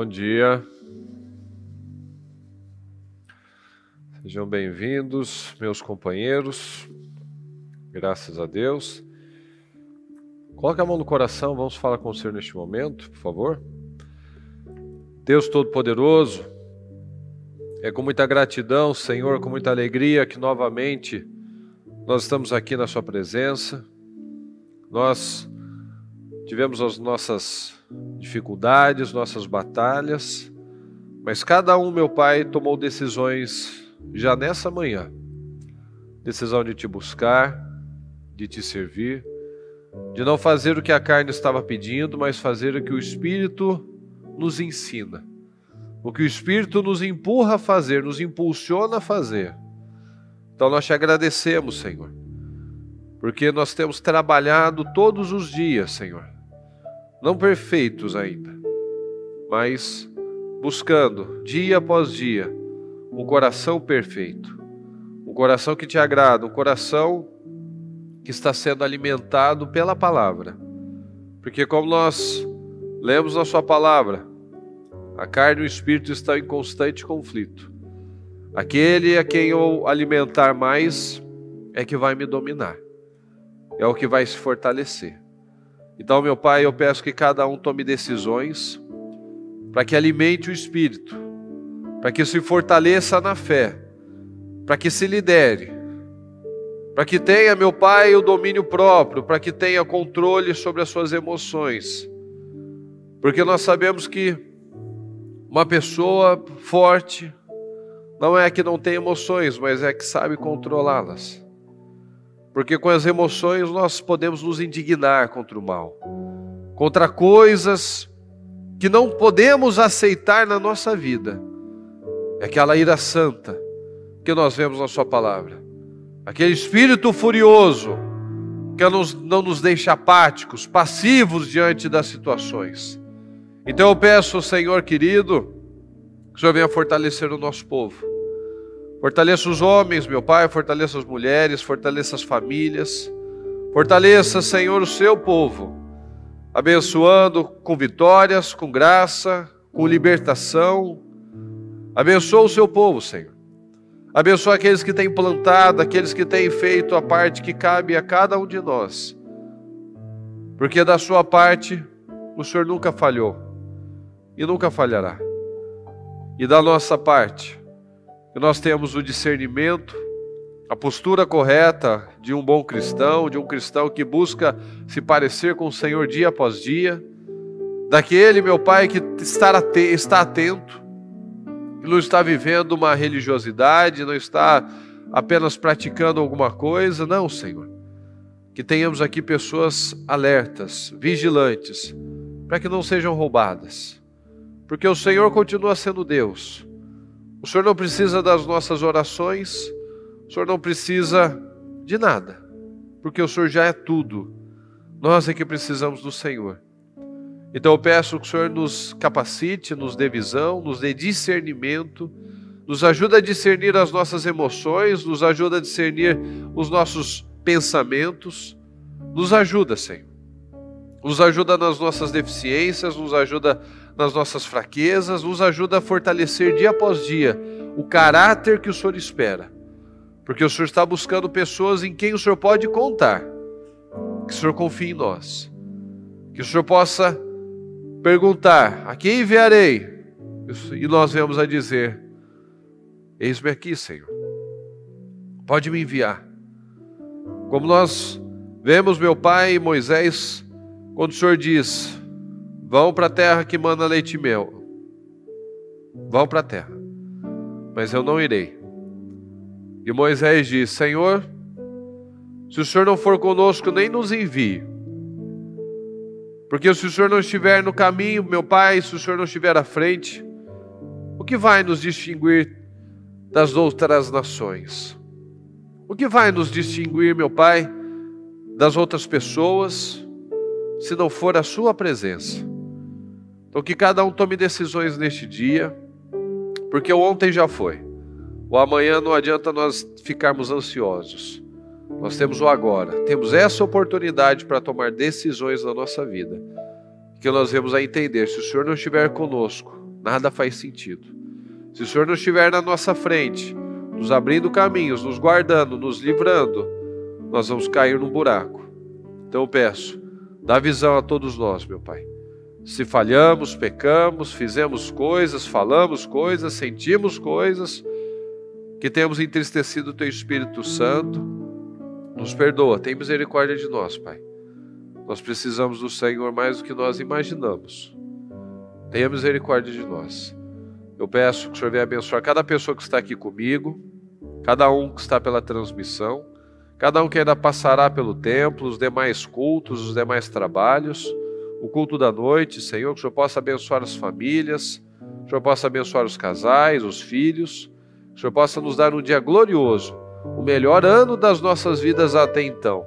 Bom dia. Sejam bem-vindos, meus companheiros. Graças a Deus. Coloque a mão no coração, vamos falar com o Senhor neste momento, por favor. Deus Todo-Poderoso, é com muita gratidão, Senhor, com muita alegria que novamente nós estamos aqui na Sua presença. Nós tivemos as nossas dificuldades, nossas batalhas, mas cada um, meu Pai, tomou decisões já nessa manhã. Decisão de Te buscar, de Te servir, de não fazer o que a carne estava pedindo, mas fazer o que o Espírito nos ensina. O que o Espírito nos empurra a fazer, nos impulsiona a fazer. Então nós Te agradecemos, Senhor, porque nós temos trabalhado todos os dias, Senhor, não perfeitos ainda, mas buscando, dia após dia, um coração perfeito, um coração que Te agrada, um coração que está sendo alimentado pela palavra. Porque como nós lemos na Sua palavra, a carne e o espírito estão em constante conflito. Aquele a quem eu alimentar mais é que vai me dominar, é o que vai se fortalecer. Então, meu Pai, eu peço que cada um tome decisões para que alimente o espírito, para que se fortaleça na fé, para que se lidere, para que tenha, meu Pai, o domínio próprio, para que tenha controle sobre as suas emoções. Porque nós sabemos que uma pessoa forte não é a que não tem emoções, mas é a que sabe controlá-las. Porque com as emoções nós podemos nos indignar contra o mal, contra coisas que não podemos aceitar na nossa vida. É aquela ira santa que nós vemos na Sua palavra. Aquele espírito furioso que não nos deixa apáticos, passivos diante das situações. Então eu peço, Senhor querido, que o Senhor venha fortalecer o nosso povo. Fortaleça os homens, meu Pai, fortaleça as mulheres, fortaleça as famílias. Fortaleça, Senhor, o Seu povo, abençoando com vitórias, com graça, com libertação. Abençoa o Seu povo, Senhor. Abençoa aqueles que têm plantado, aqueles que têm feito a parte que cabe a cada um de nós. Porque da Sua parte, o Senhor nunca falhou e nunca falhará. E da nossa parte, que nós temos o discernimento, a postura correta de um bom cristão, de um cristão que busca se parecer com o Senhor dia após dia, daquele, meu Pai, que está atento, que não está vivendo uma religiosidade, não está apenas praticando alguma coisa, não, Senhor. Que tenhamos aqui pessoas alertas, vigilantes, para que não sejam roubadas, porque o Senhor continua sendo Deus. O Senhor não precisa das nossas orações, o Senhor não precisa de nada, porque o Senhor já é tudo. Nós é que precisamos do Senhor. Então eu peço que o Senhor nos capacite, nos dê visão, nos dê discernimento, nos ajude a discernir as nossas emoções, nos ajude a discernir os nossos pensamentos. Nos ajuda, Senhor. Nos ajuda nas nossas deficiências, nos ajuda nas nossas fraquezas, nos ajuda a fortalecer dia após dia o caráter que o Senhor espera. Porque o Senhor está buscando pessoas em quem o Senhor pode contar. Que o Senhor confie em nós. Que o Senhor possa perguntar: a quem enviarei? E nós vamos a dizer: eis-me aqui, Senhor. Pode me enviar. Como nós vemos, meu Pai, Moisés, quando o Senhor diz: vão para a terra que mana leite e mel. Vão para a terra, mas eu não irei. E Moisés diz: Senhor, se o Senhor não for conosco, nem nos envie. Porque se o Senhor não estiver no caminho, meu Pai, se o Senhor não estiver à frente, o que vai nos distinguir das outras nações? O que vai nos distinguir, meu Pai, das outras pessoas, se não for a Sua presença? Então que cada um tome decisões neste dia, porque o ontem já foi. O amanhã não adianta nós ficarmos ansiosos. Nós temos o agora, temos essa oportunidade para tomar decisões na nossa vida, que nós vamos a entender: se o Senhor não estiver conosco, nada faz sentido. Se o Senhor não estiver na nossa frente, nos abrindo caminhos, nos guardando, nos livrando, nós vamos cair num buraco. Então eu peço, dá visão a todos nós, meu Pai. Se falhamos, pecamos, fizemos coisas, falamos coisas, sentimos coisas, que tenhamos entristecido o Teu Espírito Santo, nos perdoa, tem misericórdia de nós, Pai. Nós precisamos do Senhor mais do que nós imaginamos. Tenha misericórdia de nós. Eu peço que o Senhor venha abençoar cada pessoa que está aqui comigo, cada um que está pela transmissão, cada um que ainda passará pelo templo, os demais cultos, os demais trabalhos, o culto da noite, Senhor, que o Senhor possa abençoar as famílias, que o Senhor possa abençoar os casais, os filhos, que o Senhor possa nos dar um dia glorioso, o melhor ano das nossas vidas até então.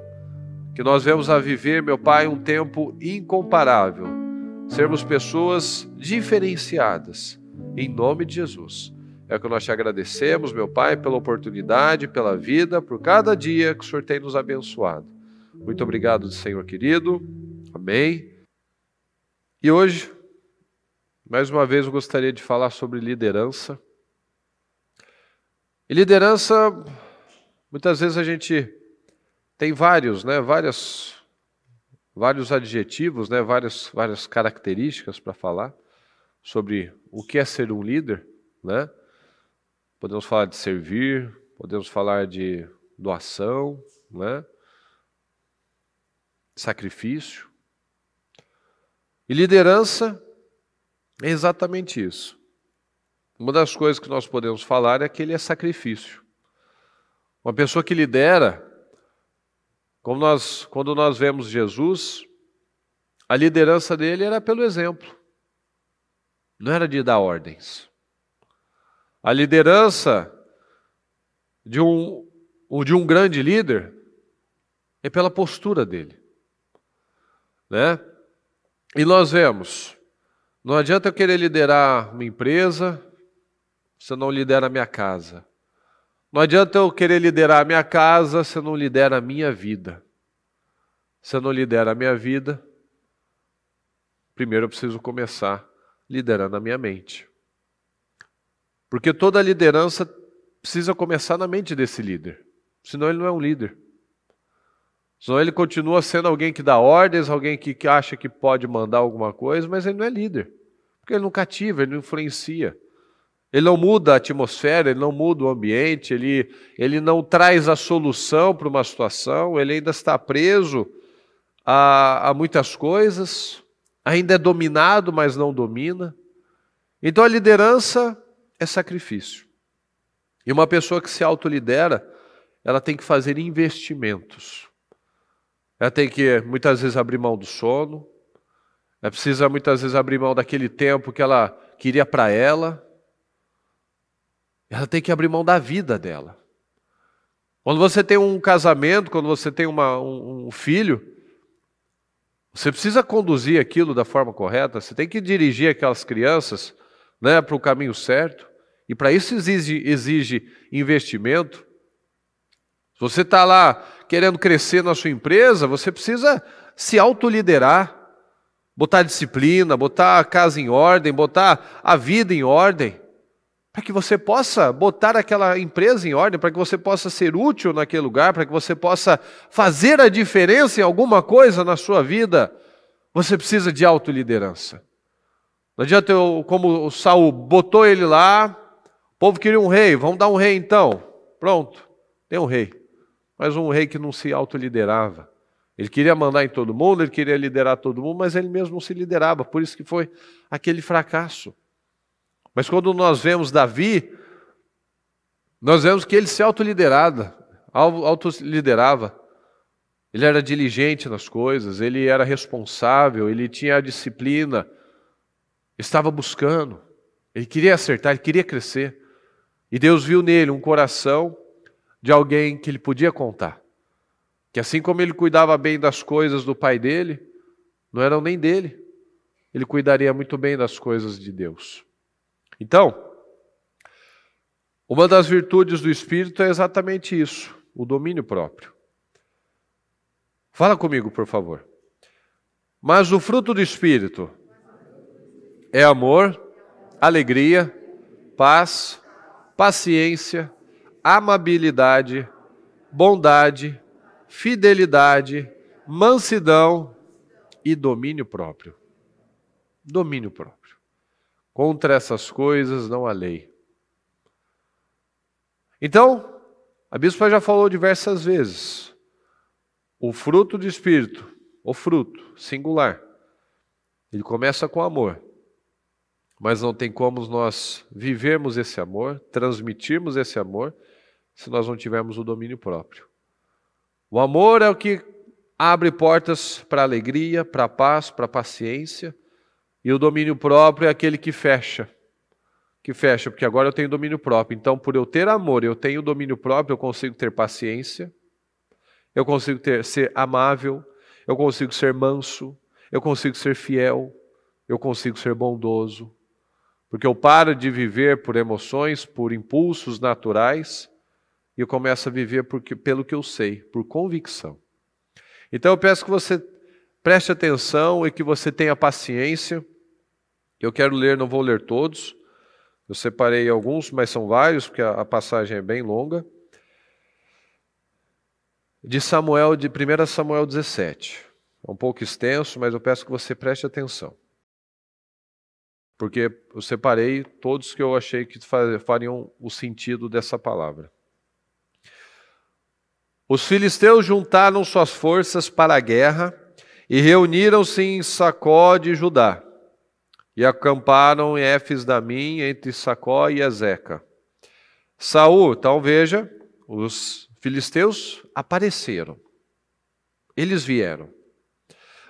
Que nós venhamos a viver, meu Pai, um tempo incomparável, sermos pessoas diferenciadas, em nome de Jesus. É o que nós te agradecemos, meu Pai, pela oportunidade, pela vida, por cada dia que o Senhor tem nos abençoado. Muito obrigado, Senhor querido. Amém. E hoje, mais uma vez, eu gostaria de falar sobre liderança. E liderança, muitas vezes a gente tem vários adjetivos, várias características para falar sobre o que é ser um líder, né? Podemos falar de servir, podemos falar de doação, né? Sacrifício. E liderança é exatamente isso. Uma das coisas que nós podemos falar é que ele é sacrifício. Uma pessoa que lidera, quando nós vemos Jesus, a liderança dele era pelo exemplo. Não era de dar ordens. A liderança de um grande líder é pela postura dele, né? E nós vemos, não adianta eu querer liderar uma empresa se eu não lidero a minha casa. Não adianta eu querer liderar a minha casa se eu não lidero a minha vida. Se eu não lidero a minha vida, primeiro eu preciso começar liderando a minha mente. Porque toda liderança precisa começar na mente desse líder. Senão ele não é um líder. Senão ele continua sendo alguém que dá ordens, alguém que acha que pode mandar alguma coisa, mas ele não é líder. Porque ele não cativa, ele não influencia. Ele não muda a atmosfera, ele não muda o ambiente, ele não traz a solução para uma situação, ele ainda está preso a muitas coisas, ainda é dominado, mas não domina. Então a liderança é sacrifício. E uma pessoa que se autolidera, ela tem que fazer investimentos. Ela tem que, muitas vezes, abrir mão do sono. Ela precisa, muitas vezes, abrir mão daquele tempo que ela queria para ela. Ela tem que abrir mão da vida dela. Quando você tem um casamento, quando você tem um filho, você precisa conduzir aquilo da forma correta. Você tem que dirigir aquelas crianças, né, para o caminho certo. E para isso exige investimento. Se você está lá querendo crescer na sua empresa, você precisa se autoliderar, botar disciplina, botar a casa em ordem, botar a vida em ordem, para que você possa botar aquela empresa em ordem, para que você possa ser útil naquele lugar, para que você possa fazer a diferença em alguma coisa na sua vida. Você precisa de autoliderança. Não adianta como o Saul botou ele lá, o povo queria um rei, vamos dar um rei então. Pronto, tem um rei. Mas um rei que não se autoliderava. Ele queria mandar em todo mundo, ele queria liderar todo mundo, mas ele mesmo não se liderava, por isso que foi aquele fracasso. Mas quando nós vemos Davi, nós vemos que ele se autoliderava. Ele era diligente nas coisas, ele era responsável, ele tinha a disciplina, estava buscando, ele queria acertar, ele queria crescer. E Deus viu nele um coração de alguém que ele podia contar. Que assim como ele cuidava bem das coisas do pai dele, não eram nem dele, ele cuidaria muito bem das coisas de Deus. Então, uma das virtudes do Espírito é exatamente isso, o domínio próprio. Fala comigo, por favor. Mas o fruto do Espírito é amor, alegria, paz, paciência, amabilidade, bondade, fidelidade, mansidão e domínio próprio. Domínio próprio. Contra essas coisas não há lei. Então, a bispa já falou diversas vezes, o fruto do Espírito, o fruto singular, ele começa com amor, mas não tem como nós vivermos esse amor, transmitirmos esse amor, se nós não tivermos o domínio próprio. O amor é o que abre portas para a alegria, para a paz, para a paciência, e o domínio próprio é aquele que fecha, porque agora eu tenho domínio próprio. Então, por eu ter amor, eu tenho domínio próprio, eu consigo ter paciência, eu consigo ser amável, eu consigo ser manso, eu consigo ser fiel, eu consigo ser bondoso. Porque eu paro de viver por emoções, por impulsos naturais, e eu começo a viver pelo que eu sei, por convicção. Então eu peço que você preste atenção e que você tenha paciência. Eu quero ler, não vou ler todos. Eu separei alguns, mas são vários, porque a passagem é bem longa. De 1 Samuel 17. É um pouco extenso, mas eu peço que você preste atenção. Porque eu separei todos que eu achei que fariam o sentido dessa palavra. Os filisteus juntaram suas forças para a guerra e reuniram-se em Sacó de Judá. E acamparam em Éfes-Damim, entre Sacó e Azeca. Saul, então veja, os filisteus apareceram. Eles vieram.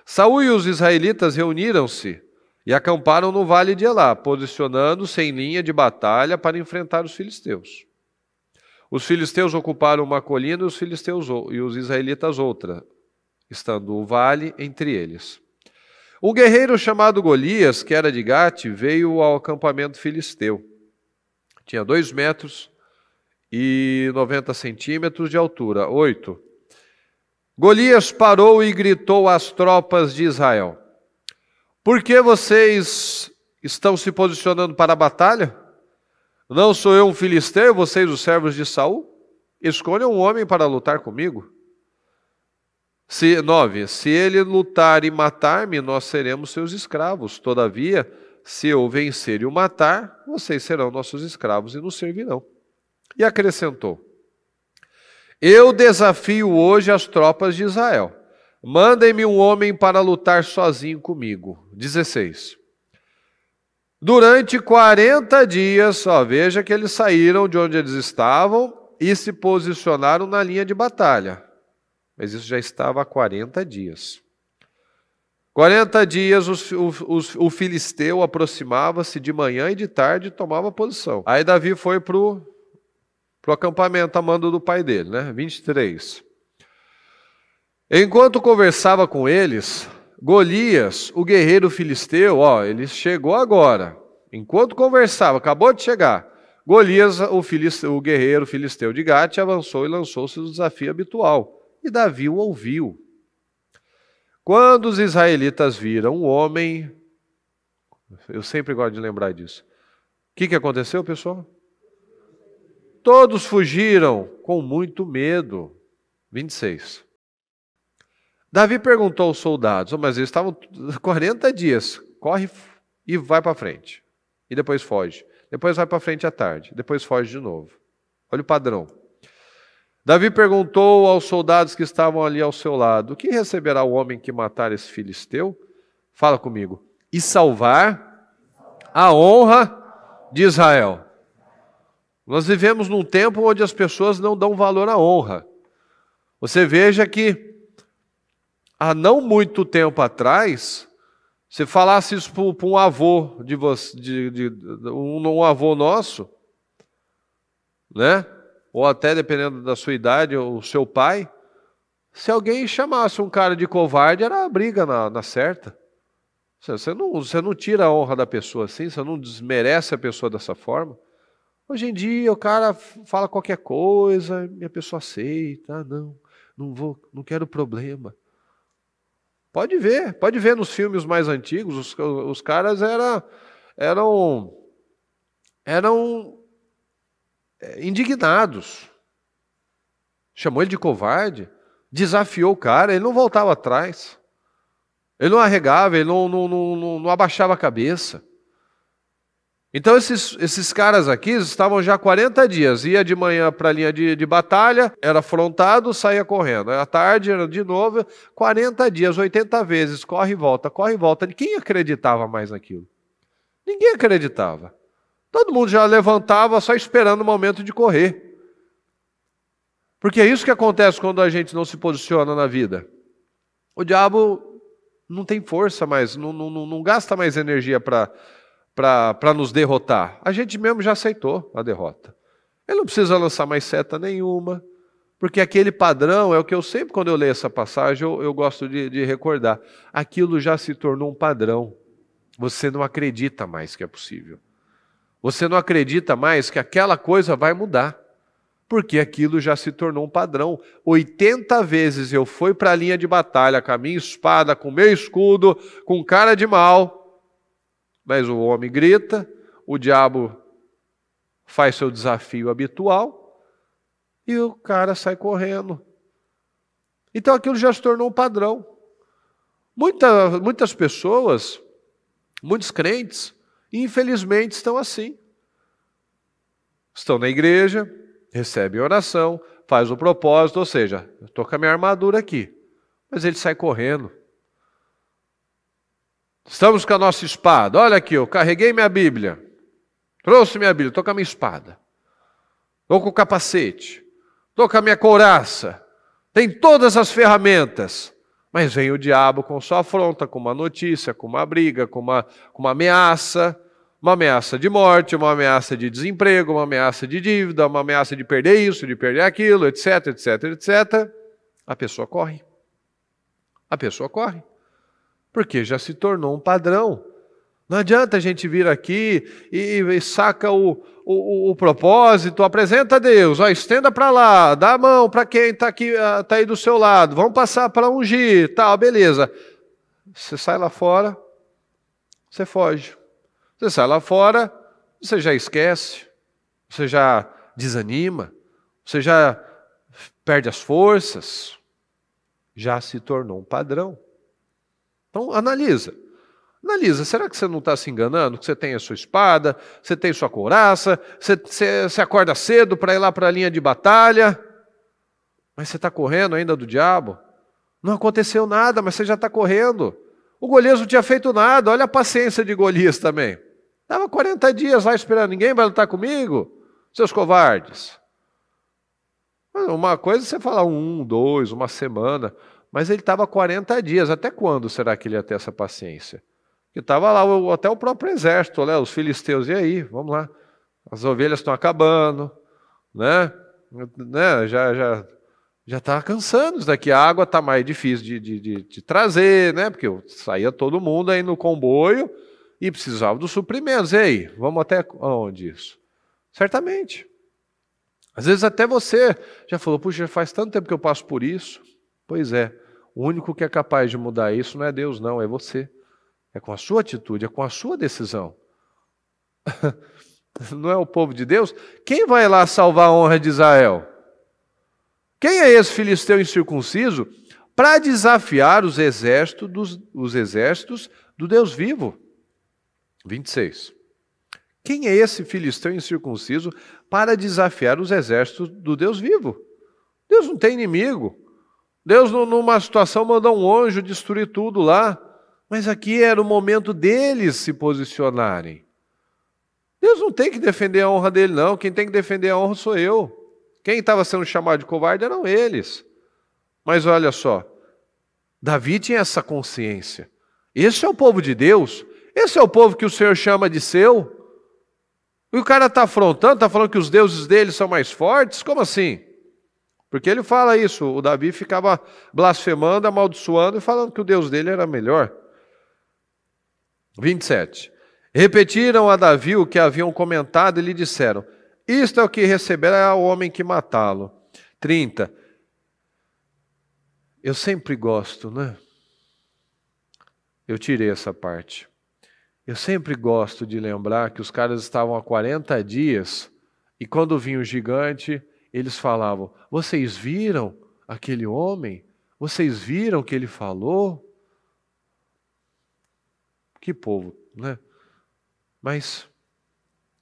Saul e os israelitas reuniram-se e acamparam no vale de Elá, posicionando-se em linha de batalha para enfrentar os filisteus. Os filisteus ocuparam uma colina e os israelitas outra, estando o vale entre eles. Um guerreiro chamado Golias, que era de Gate, veio ao acampamento filisteu. Tinha 2 metros e 90 centímetros de altura, 8. Golias parou e gritou às tropas de Israel: por que vocês estão se posicionando para a batalha? Não sou eu um filisteu, vocês os servos de Saul? Escolham um homem para lutar comigo. 9. Se ele lutar e matar-me, nós seremos seus escravos. Todavia, se eu vencer e o matar, vocês serão nossos escravos e nos servirão. E acrescentou: eu desafio hoje as tropas de Israel. Mandem-me um homem para lutar sozinho comigo. 16. Durante 40 dias, veja que eles saíram de onde eles estavam e se posicionaram na linha de batalha. Mas isso já estava há 40 dias. 40 dias o filisteu aproximava-se de manhã e de tarde e tomava posição. Aí Davi foi para o acampamento a mando do pai dele, né? 23. Enquanto conversava com eles, Golias, o guerreiro filisteu, ele chegou agora. Enquanto conversava, acabou de chegar. Golias, o guerreiro filisteu de Gate, avançou e lançou-se no desafio habitual. E Davi o ouviu. Quando os israelitas viram um homem, eu sempre gosto de lembrar disso. O que aconteceu, pessoal? Todos fugiram com muito medo. 26. Davi perguntou aos soldados, mas eles estavam 40 dias, corre e vai para frente. E depois foge. Depois vai para frente à tarde. Depois foge de novo. Olha o padrão. Davi perguntou aos soldados que estavam ali ao seu lado: o que receberá o homem que matar esse filisteu? Fala comigo. E salvar a honra de Israel. Nós vivemos num tempo onde as pessoas não dão valor à honra. Você veja que há não muito tempo atrás, se falasse isso para um avô um avô nosso, né? Ou até, dependendo da sua idade, o seu pai, se alguém chamasse um cara de covarde, era a briga na certa. Você não tira a honra da pessoa assim, você não desmerece a pessoa dessa forma. Hoje em dia o cara fala qualquer coisa e a pessoa aceita. Não quero problema. Pode ver nos filmes mais antigos, os caras eram eram indignados. Chamou ele de covarde, desafiou o cara, ele não voltava atrás. Ele não arregava, ele não abaixava a cabeça. Então esses caras aqui estavam já 40 dias, ia de manhã para a linha de batalha, era afrontado, saía correndo. À tarde era de novo, 40 dias, 80 vezes, corre e volta, corre e volta. Quem acreditava mais naquilo? Ninguém acreditava. Todo mundo já levantava só esperando o momento de correr. Porque é isso que acontece quando a gente não se posiciona na vida. O diabo não tem força mais, não gasta mais energia para nos derrotar. A gente mesmo já aceitou a derrota. Ele não precisa lançar mais seta nenhuma, porque aquele padrão é o que eu sempre, quando eu leio essa passagem, eu gosto de recordar. Aquilo já se tornou um padrão. Você não acredita mais que é possível. Você não acredita mais que aquela coisa vai mudar, porque aquilo já se tornou um padrão. 80 vezes eu fui para a linha de batalha com a minha espada, com o meu escudo, com cara de mal, mas o homem grita, o diabo faz seu desafio habitual e o cara sai correndo. Então aquilo já se tornou um padrão. Muitas pessoas, muitos crentes, infelizmente estão assim. Estão na igreja, recebem oração, faz o propósito, ou seja, eu estou com a minha armadura aqui, mas ele sai correndo. Estamos com a nossa espada, olha aqui, eu carreguei minha Bíblia, trouxe minha Bíblia, estou com a minha espada, estou com o capacete, estou com a minha couraça, tem todas as ferramentas, mas vem o diabo com sua afronta, com uma notícia, com uma briga, com uma ameaça de morte, uma ameaça de desemprego, uma ameaça de dívida, uma ameaça de perder isso, de perder aquilo, etc, etc, etc. A pessoa corre. A pessoa corre. Porque já se tornou um padrão. Não adianta a gente vir aqui e saca o propósito, apresenta a Deus, ó, estenda para lá, dá a mão para quem está aqui, tá aí do seu lado, vamos passar para ungir, tal, beleza. Você sai lá fora, você foge. Você sai lá fora, você já esquece, você já desanima, você já perde as forças, já se tornou um padrão. Então analisa, será que você não está se enganando? Que você tem a sua espada, você tem sua couraça, você acorda cedo para ir lá para a linha de batalha, mas você está correndo ainda do diabo? Não aconteceu nada, mas você já está correndo. O Golias não tinha feito nada, olha a paciência de Golias também. Estava 40 dias lá esperando, ninguém vai lutar comigo? Seus covardes. Uma coisa é você falar 1, 2, uma semana, mas ele estava 40 dias, até quando será que ele ia ter essa paciência? Porque estava lá até o próprio exército, né? Os filisteus, e aí, vamos lá, as ovelhas estão acabando, né? Já está cansando isso daqui, a água está mais difícil de trazer, né? Porque saía todo mundo aí no comboio e precisava dos suprimentos. E aí, vamos até onde isso? Certamente. Às vezes até você já falou, puxa, faz tanto tempo que eu passo por isso. Pois é, o único que é capaz de mudar isso não é Deus, não, é você. É com a sua atitude, é com a sua decisão. Não é o povo de Deus? Quem vai lá salvar a honra de Israel? Quem é esse filisteu incircunciso para desafiar os exércitos do Deus vivo? 26. Quem é esse filisteu incircunciso para desafiar os exércitos do Deus vivo? Deus não tem inimigo. Deus, numa situação, mandou um anjo destruir tudo lá. Mas aqui era o momento deles se posicionarem. Deus não tem que defender a honra dele, não. Quem tem que defender a honra sou eu. Quem estava sendo chamado de covarde eram eles. Mas olha só, Davi tinha essa consciência. Esse é o povo de Deus. Esse é o povo que o Senhor chama de seu. E o cara está afrontando, está falando que os deuses dele são mais fortes? Como assim? Porque ele fala isso, o Davi ficava blasfemando, amaldiçoando e falando que o Deus dele era melhor. 27. Repetiram a Davi o que haviam comentado e lhe disseram, isto é o que receberá o homem que matá-lo. 30. Eu sempre gosto, né? Eu tirei essa parte. Eu sempre gosto de lembrar que os caras estavam há 40 dias e quando vinha o gigante, eles falavam: vocês viram aquele homem? Vocês viram o que ele falou? Que povo, né? Mas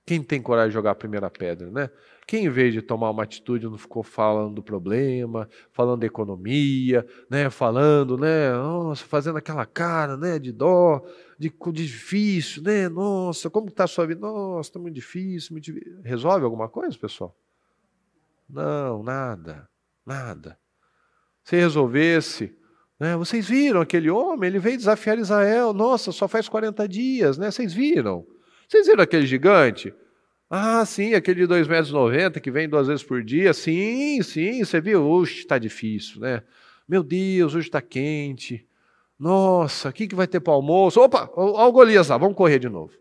quem tem coragem de jogar a primeira pedra, né? Quem, em vez de tomar uma atitude, não ficou falando do problema, falando da economia, né? Falando, né? Nossa, fazendo aquela cara, né? De dó, de difícil, né? Nossa, como está a sua vida? Nossa, está muito difícil, muito difícil. Resolve alguma coisa, pessoal? Não, nada, nada. Se resolvesse, né? Vocês viram aquele homem? Ele veio desafiar Israel. Nossa, só faz 40 dias, né? Vocês viram? Vocês viram aquele gigante? Ah, sim, aquele de 2,90 m que vem 2 vezes por dia. Sim, sim, você viu? Oxe, está difícil, né? Meu Deus, hoje está quente. Nossa, o que vai ter para o almoço? Opa, olha o Golias lá, vamos correr de novo.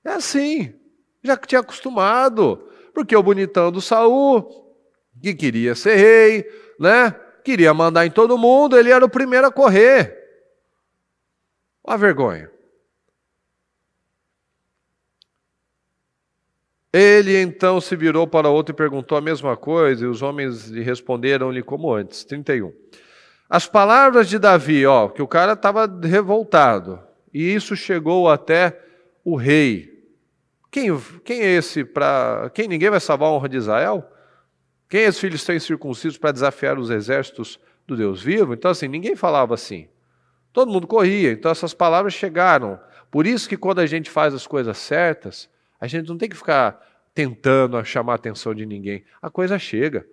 É assim, já tinha acostumado. Porque o bonitão do Saul, que queria ser rei, né? Queria mandar em todo mundo, ele era o primeiro a correr. Olha a vergonha. Ele então se virou para outro e perguntou a mesma coisa, e os homens lhe responderam-lhe como antes. 31. As palavras de Davi, ó, que o cara estava revoltado, e isso chegou até o rei. Quem é esse para... Quem ninguém vai salvar a honra de Israel? Quem é esse filisteu incircunciso para desafiar os exércitos do Deus vivo? Então assim, ninguém falava assim. Todo mundo corria, então essas palavras chegaram. Por isso que quando a gente faz as coisas certas, a gente não tem que ficar tentando chamar a atenção de ninguém. A coisa chega.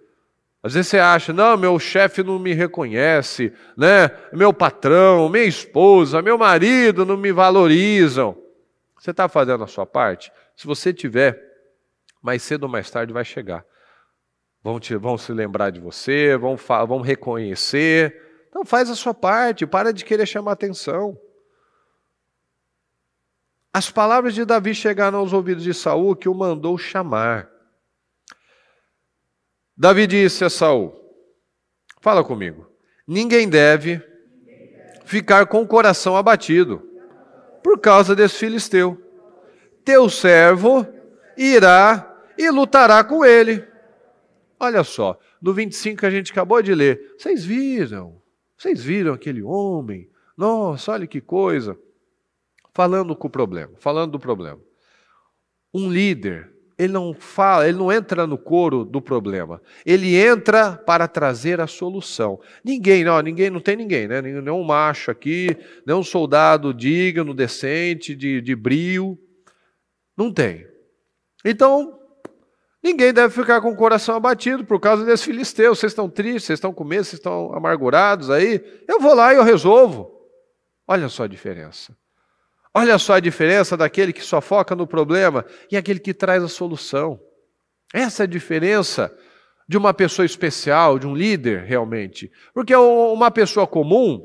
Às vezes você acha, não, meu chefe não me reconhece, né? Meu patrão, minha esposa, meu marido não me valorizam. Você está fazendo a sua parte? Se você tiver, mais cedo ou mais tarde vai chegar. Vão se lembrar de você, vão reconhecer. Então faz a sua parte, para de querer chamar atenção. As palavras de Davi chegaram aos ouvidos de Saul, que o mandou chamar. Davi disse a Saul, fala comigo, ninguém deve ficar com o coração abatido por causa desse filisteu. Teu servo irá e lutará com ele. Olha só, no 25 que a gente acabou de ler, vocês viram aquele homem? Nossa, olha que coisa. Falando do problema. Um líder, ele não entra no coro do problema. Ele entra para trazer a solução. Não tem ninguém, né? Nenhum macho aqui, nenhum soldado digno, decente, de brio. Não tem. Então, ninguém deve ficar com o coração abatido por causa desse filisteu. Vocês estão tristes, vocês estão com medo, vocês estão amargurados aí. Eu vou lá e eu resolvo. Olha só a diferença. Olha só a diferença daquele que só foca no problema e aquele que traz a solução. Essa é a diferença de uma pessoa especial, de um líder realmente. Porque uma pessoa comum,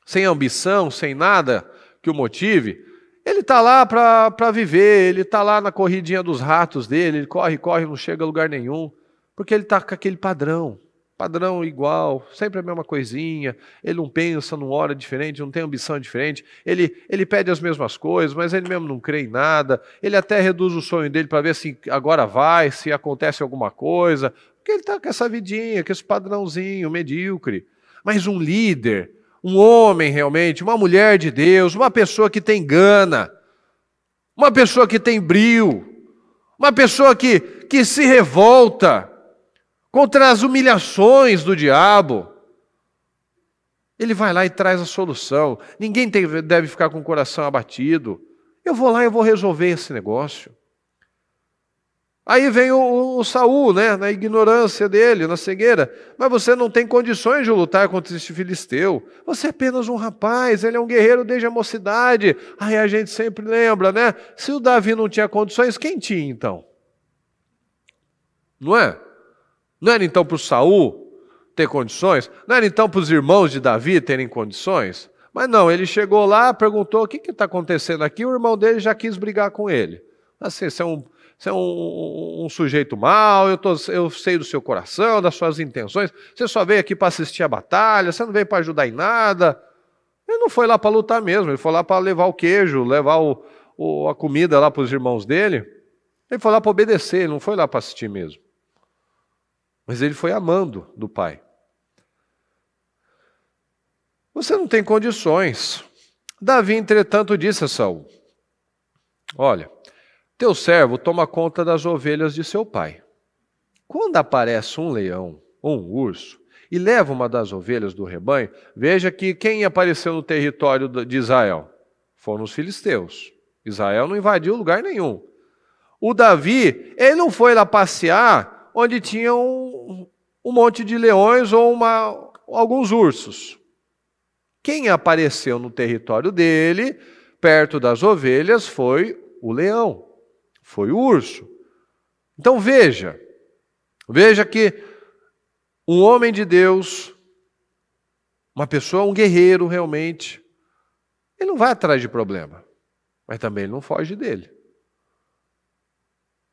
sem ambição, sem nada que o motive, ele está lá para viver, ele está lá na corridinha dos ratos dele, ele corre, não chega a lugar nenhum, porque ele está com aquele padrão igual, sempre a mesma coisinha, ele não pensa numa hora diferente, não tem ambição diferente, ele pede as mesmas coisas, mas ele mesmo não crê em nada, ele até reduz o sonho dele para ver se agora vai, se acontece alguma coisa, porque ele está com essa vidinha, com esse padrãozinho medíocre. Mas um líder, um homem realmente, uma mulher de Deus, uma pessoa que tem gana, uma pessoa que tem brio, uma pessoa que se revolta contra as humilhações do diabo, ele vai lá e traz a solução. Ninguém deve ficar com o coração abatido. Eu vou lá e eu vou resolver esse negócio. Aí vem o Saul, né, na ignorância dele, na cegueira. Mas você não tem condições de lutar contra esse filisteu. Você é apenas um rapaz, ele é um guerreiro desde a mocidade. Aí a gente sempre lembra, né? Se o Davi não tinha condições, quem tinha então? Não é? Não era então para o Saul ter condições? Não era então para os irmãos de Davi terem condições? Mas não, ele chegou lá, perguntou o que está acontecendo aqui, o irmão dele já quis brigar com ele. Assim, você é um sujeito mau, eu sei do seu coração, das suas intenções, você só veio aqui para assistir a batalha, você não veio para ajudar em nada. Ele não foi lá para lutar mesmo, ele foi lá para levar o queijo, levar a comida lá para os irmãos dele. Ele foi lá para obedecer, ele não foi lá para assistir mesmo. Mas ele foi amando do pai. Você não tem condições. Davi, entretanto, disse a Saul: olha, teu servo toma conta das ovelhas de seu pai. Quando aparece um leão ou um urso e leva uma das ovelhas do rebanho, veja que quem apareceu no território de Israel? Foram os filisteus. Israel não invadiu lugar nenhum. O Davi, ele não foi lá passear onde tinha um monte de leões ou alguns ursos. Quem apareceu no território dele, perto das ovelhas, foi o leão, foi o urso. Então veja que um homem de Deus, uma pessoa, um guerreiro realmente, ele não vai atrás de problema, mas também ele não foge dele.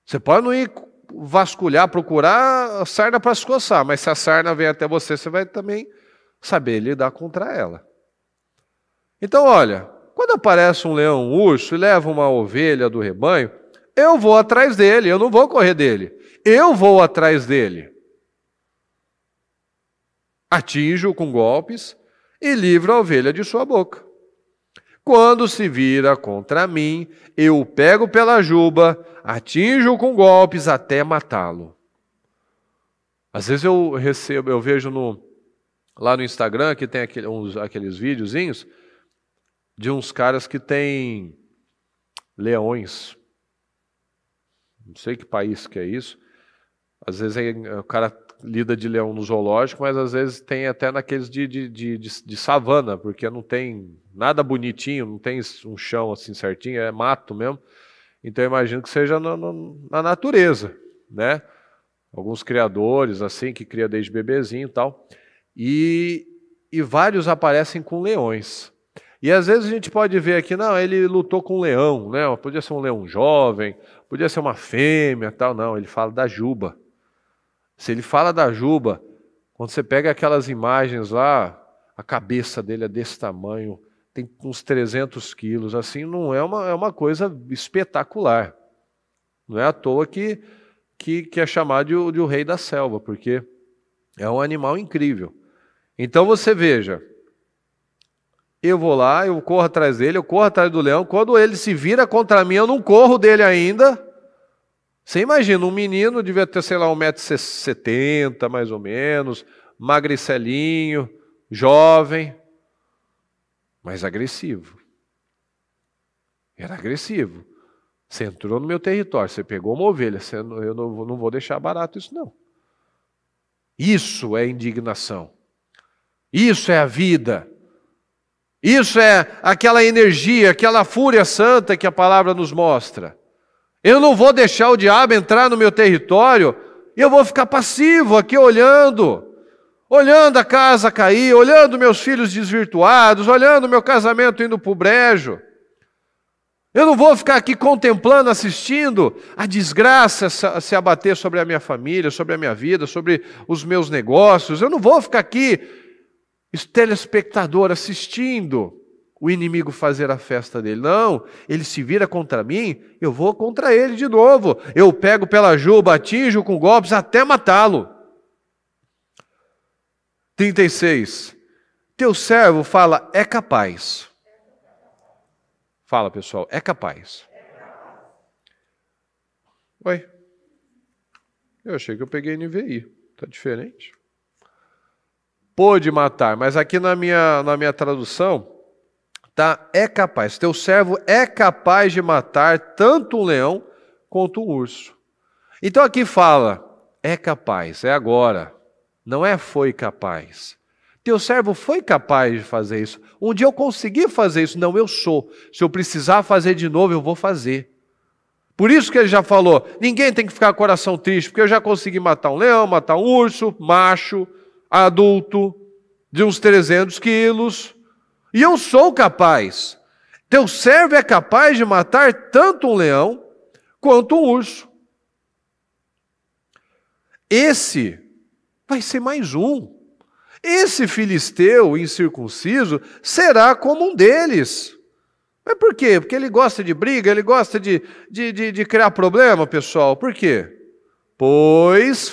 Você pode não ir vasculhar, procurar a sarna para se coçar, mas se a sarna vem até você, você vai também saber lidar contra ela. Então, olha, quando aparece um leão, um urso e leva uma ovelha do rebanho, eu vou atrás dele, eu não vou correr dele. Eu vou atrás dele. Atinjo-o com golpes e livro a ovelha de sua boca. Quando se vira contra mim, eu o pego pela juba, atinjo-o com golpes até matá-lo. Às vezes eu vejo lá no Instagram que tem aqueles videozinhos de uns caras que têm leões. Não sei que país que é isso. Às vezes o cara lida de leão no zoológico, mas às vezes tem até naqueles de savana, porque não tem nada bonitinho, não tem um chão assim certinho, é mato mesmo. Então eu imagino que seja na natureza, né? Alguns criadores assim, que cria desde bebezinho e tal. E vários aparecem com leões. E às vezes a gente pode ver aqui, não, ele lutou com um leão, né? Podia ser um leão jovem, podia ser uma fêmea, tal. Não, ele fala da juba. Se ele fala da juba, quando você pega aquelas imagens lá, a cabeça dele é desse tamanho, tem uns 300 quilos, assim, não é uma coisa espetacular. Não é à toa que é chamado de o rei da selva, porque é um animal incrível. Então você veja, eu vou lá, eu corro atrás dele, eu corro atrás do leão, quando ele se vira contra mim, eu não corro dele ainda. Você imagina, um menino devia ter, sei lá, 1,70 m mais ou menos, magricelinho, jovem, mas agressivo. Era agressivo. Você entrou no meu território, você pegou uma ovelha, eu não vou deixar barato isso não. Isso é indignação. Isso é a vida. Isso é aquela energia, aquela fúria santa que a palavra nos mostra. Eu não vou deixar o diabo entrar no meu território e eu vou ficar passivo aqui olhando a casa cair, olhando meus filhos desvirtuados, olhando meu casamento indo para o brejo. Eu não vou ficar aqui contemplando, assistindo a desgraça se abater sobre a minha família, sobre a minha vida, sobre os meus negócios. Eu não vou ficar aqui, telespectador, assistindo o inimigo fazer a festa dele. Não, ele se vira contra mim, eu vou contra ele de novo. Eu pego pela juba, atinjo com golpes até matá-lo. 36. Teu servo fala, é capaz. Fala, pessoal, é capaz. Ué, eu achei que eu peguei NVI. Está diferente. Pôde matar, mas aqui na minha tradução, tá, é capaz. Teu servo é capaz de matar tanto um leão quanto um urso. Então aqui fala, é capaz, é agora. Não é foi capaz. Teu servo foi capaz de fazer isso. Um dia eu consegui fazer isso. Não, eu sou. Se eu precisar fazer de novo, eu vou fazer. Por isso que ele já falou, ninguém tem que ficar com o coração triste, porque eu já consegui matar um leão, matar um urso, macho, adulto, de uns 300 quilos. E eu sou capaz. Teu servo é capaz de matar tanto um leão quanto um urso. Esse vai ser mais um. Esse filisteu incircunciso será como um deles. Mas por quê? Porque ele gosta de briga, ele gosta de criar problema, pessoal. Por quê? Pois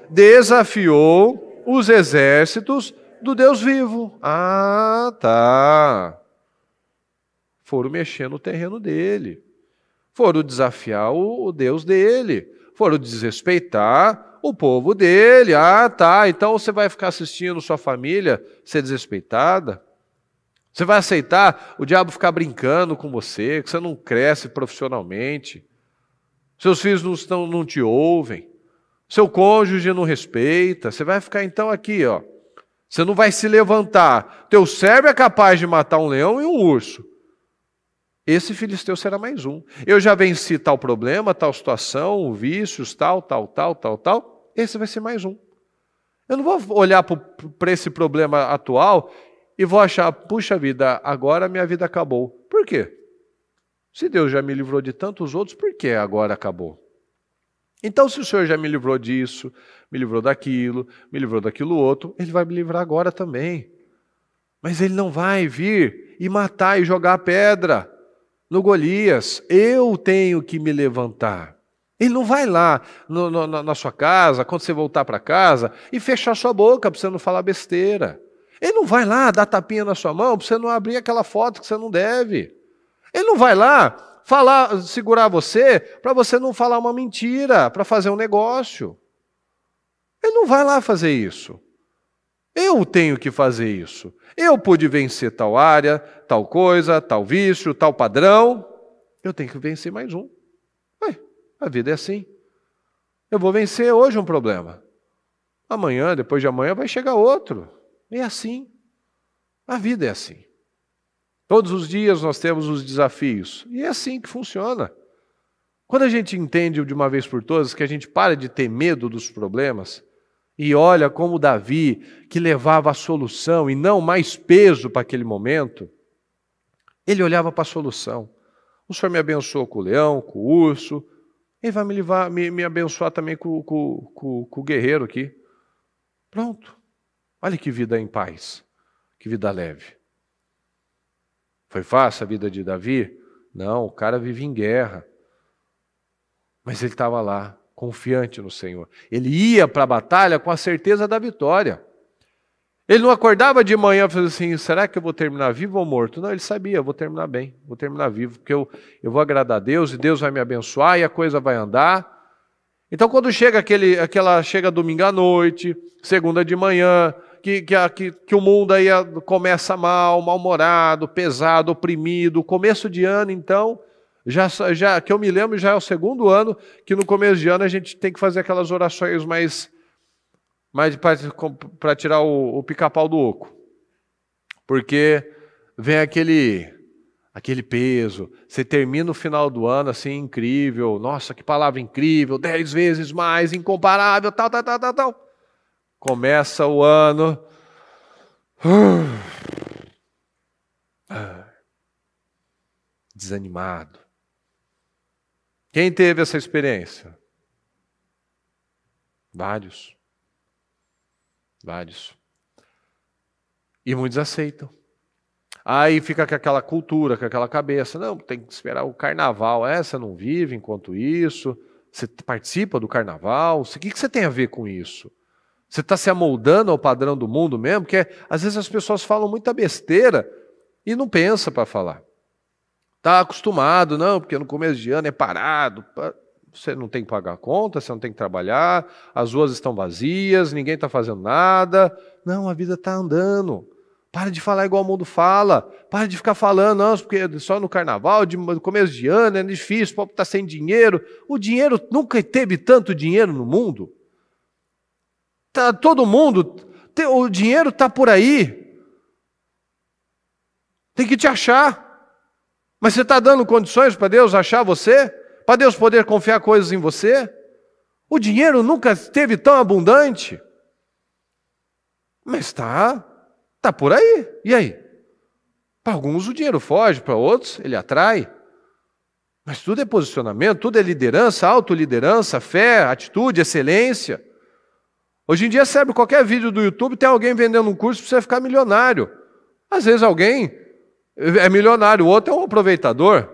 desafiou os exércitos do Deus vivo. Ah, tá. Foram mexer no terreno dele. Foram desafiar o Deus dele. Foram desrespeitar o povo dele. Ah, tá. Então você vai ficar assistindo sua família ser desrespeitada? Você vai aceitar o diabo ficar brincando com você, que você não cresce profissionalmente? Seus filhos não te ouvem? Seu cônjuge não respeita? Você vai ficar então aqui, ó. Você não vai se levantar. Teu cérebro é capaz de matar um leão e um urso. Esse filisteu será mais um. Eu já venci tal problema, tal situação, vícios, tal. Esse vai ser mais um. Eu não vou olhar para esse problema atual e vou achar, puxa vida, agora minha vida acabou. Por quê? Se Deus já me livrou de tantos outros, por que agora acabou? Então, se o Senhor já me livrou disso, me livrou daquilo outro, Ele vai me livrar agora também. Mas Ele não vai vir e matar e jogar a pedra no Golias. Eu tenho que me levantar. Ele não vai lá na sua casa, quando você voltar para casa, e fechar sua boca para você não falar besteira. Ele não vai lá dar tapinha na sua mão para você não abrir aquela foto que você não deve. Ele não vai lá segurar você para você não falar uma mentira, para fazer um negócio. Ele não vai lá fazer isso. Eu tenho que fazer isso. Eu pude vencer tal área, tal coisa, tal vício, tal padrão. Eu tenho que vencer mais um. A vida é assim. Eu vou vencer hoje um problema. Amanhã, depois de amanhã, vai chegar outro. É assim. A vida é assim. Todos os dias nós temos os desafios. E é assim que funciona. Quando a gente entende de uma vez por todas que a gente para de ter medo dos problemas e olha como Davi, que levava a solução e não mais peso para aquele momento, ele olhava para a solução. O Senhor me abençoou com o leão, com o urso, Ele vai me abençoar também com o guerreiro aqui. Pronto. Olha que vida em paz, que vida leve. Foi fácil a vida de Davi? Não, o cara vive em guerra. Mas ele estava lá, confiante no Senhor. Ele ia para a batalha com a certeza da vitória. Ele não acordava de manhã e falava assim, será que eu vou terminar vivo ou morto? Não, ele sabia, eu vou terminar bem, vou terminar vivo, porque eu vou agradar a Deus e Deus vai me abençoar e a coisa vai andar. Então quando chega chega domingo à noite, segunda de manhã, que o mundo aí começa mal-humorado, pesado, oprimido, começo de ano então, já que eu me lembro, já é o segundo ano que no começo de ano a gente tem que fazer aquelas orações mais para tirar o pica-pau do oco. Porque vem aquele peso, você termina o final do ano assim, incrível, nossa, que palavra incrível, 10 vezes mais, incomparável, tal. Começa o ano, desanimado. Quem teve essa experiência? Vários. E muitos aceitam. Aí fica com aquela cultura, com aquela cabeça, não, tem que esperar o carnaval. Você não vive enquanto isso, você participa do carnaval, o que você tem a ver com isso? Você está se amoldando ao padrão do mundo mesmo? Porque às vezes as pessoas falam muita besteira e não pensa para falar. Está acostumado, não, porque no começo de ano é parado. Você não tem que pagar a conta, você não tem que trabalhar, as ruas estão vazias, ninguém está fazendo nada. Não, a vida está andando. Para de falar igual o mundo fala. Para de ficar falando, não, porque só no carnaval, no começo de ano, é difícil, o povo está sem dinheiro. O dinheiro, nunca teve tanto dinheiro no mundo. Tá, todo mundo, o dinheiro está por aí. Tem que te achar. Mas você está dando condições para Deus achar você? Para Deus poder confiar coisas em você? O dinheiro nunca esteve tão abundante. Mas está por aí. E aí? Para alguns o dinheiro foge, para outros ele atrai. Mas tudo é posicionamento, tudo é liderança, autoliderança, fé, atitude, excelência. Hoje em dia, você abre qualquer vídeo do YouTube, tem alguém vendendo um curso para você ficar milionário. Às vezes alguém é milionário, o outro é um aproveitador.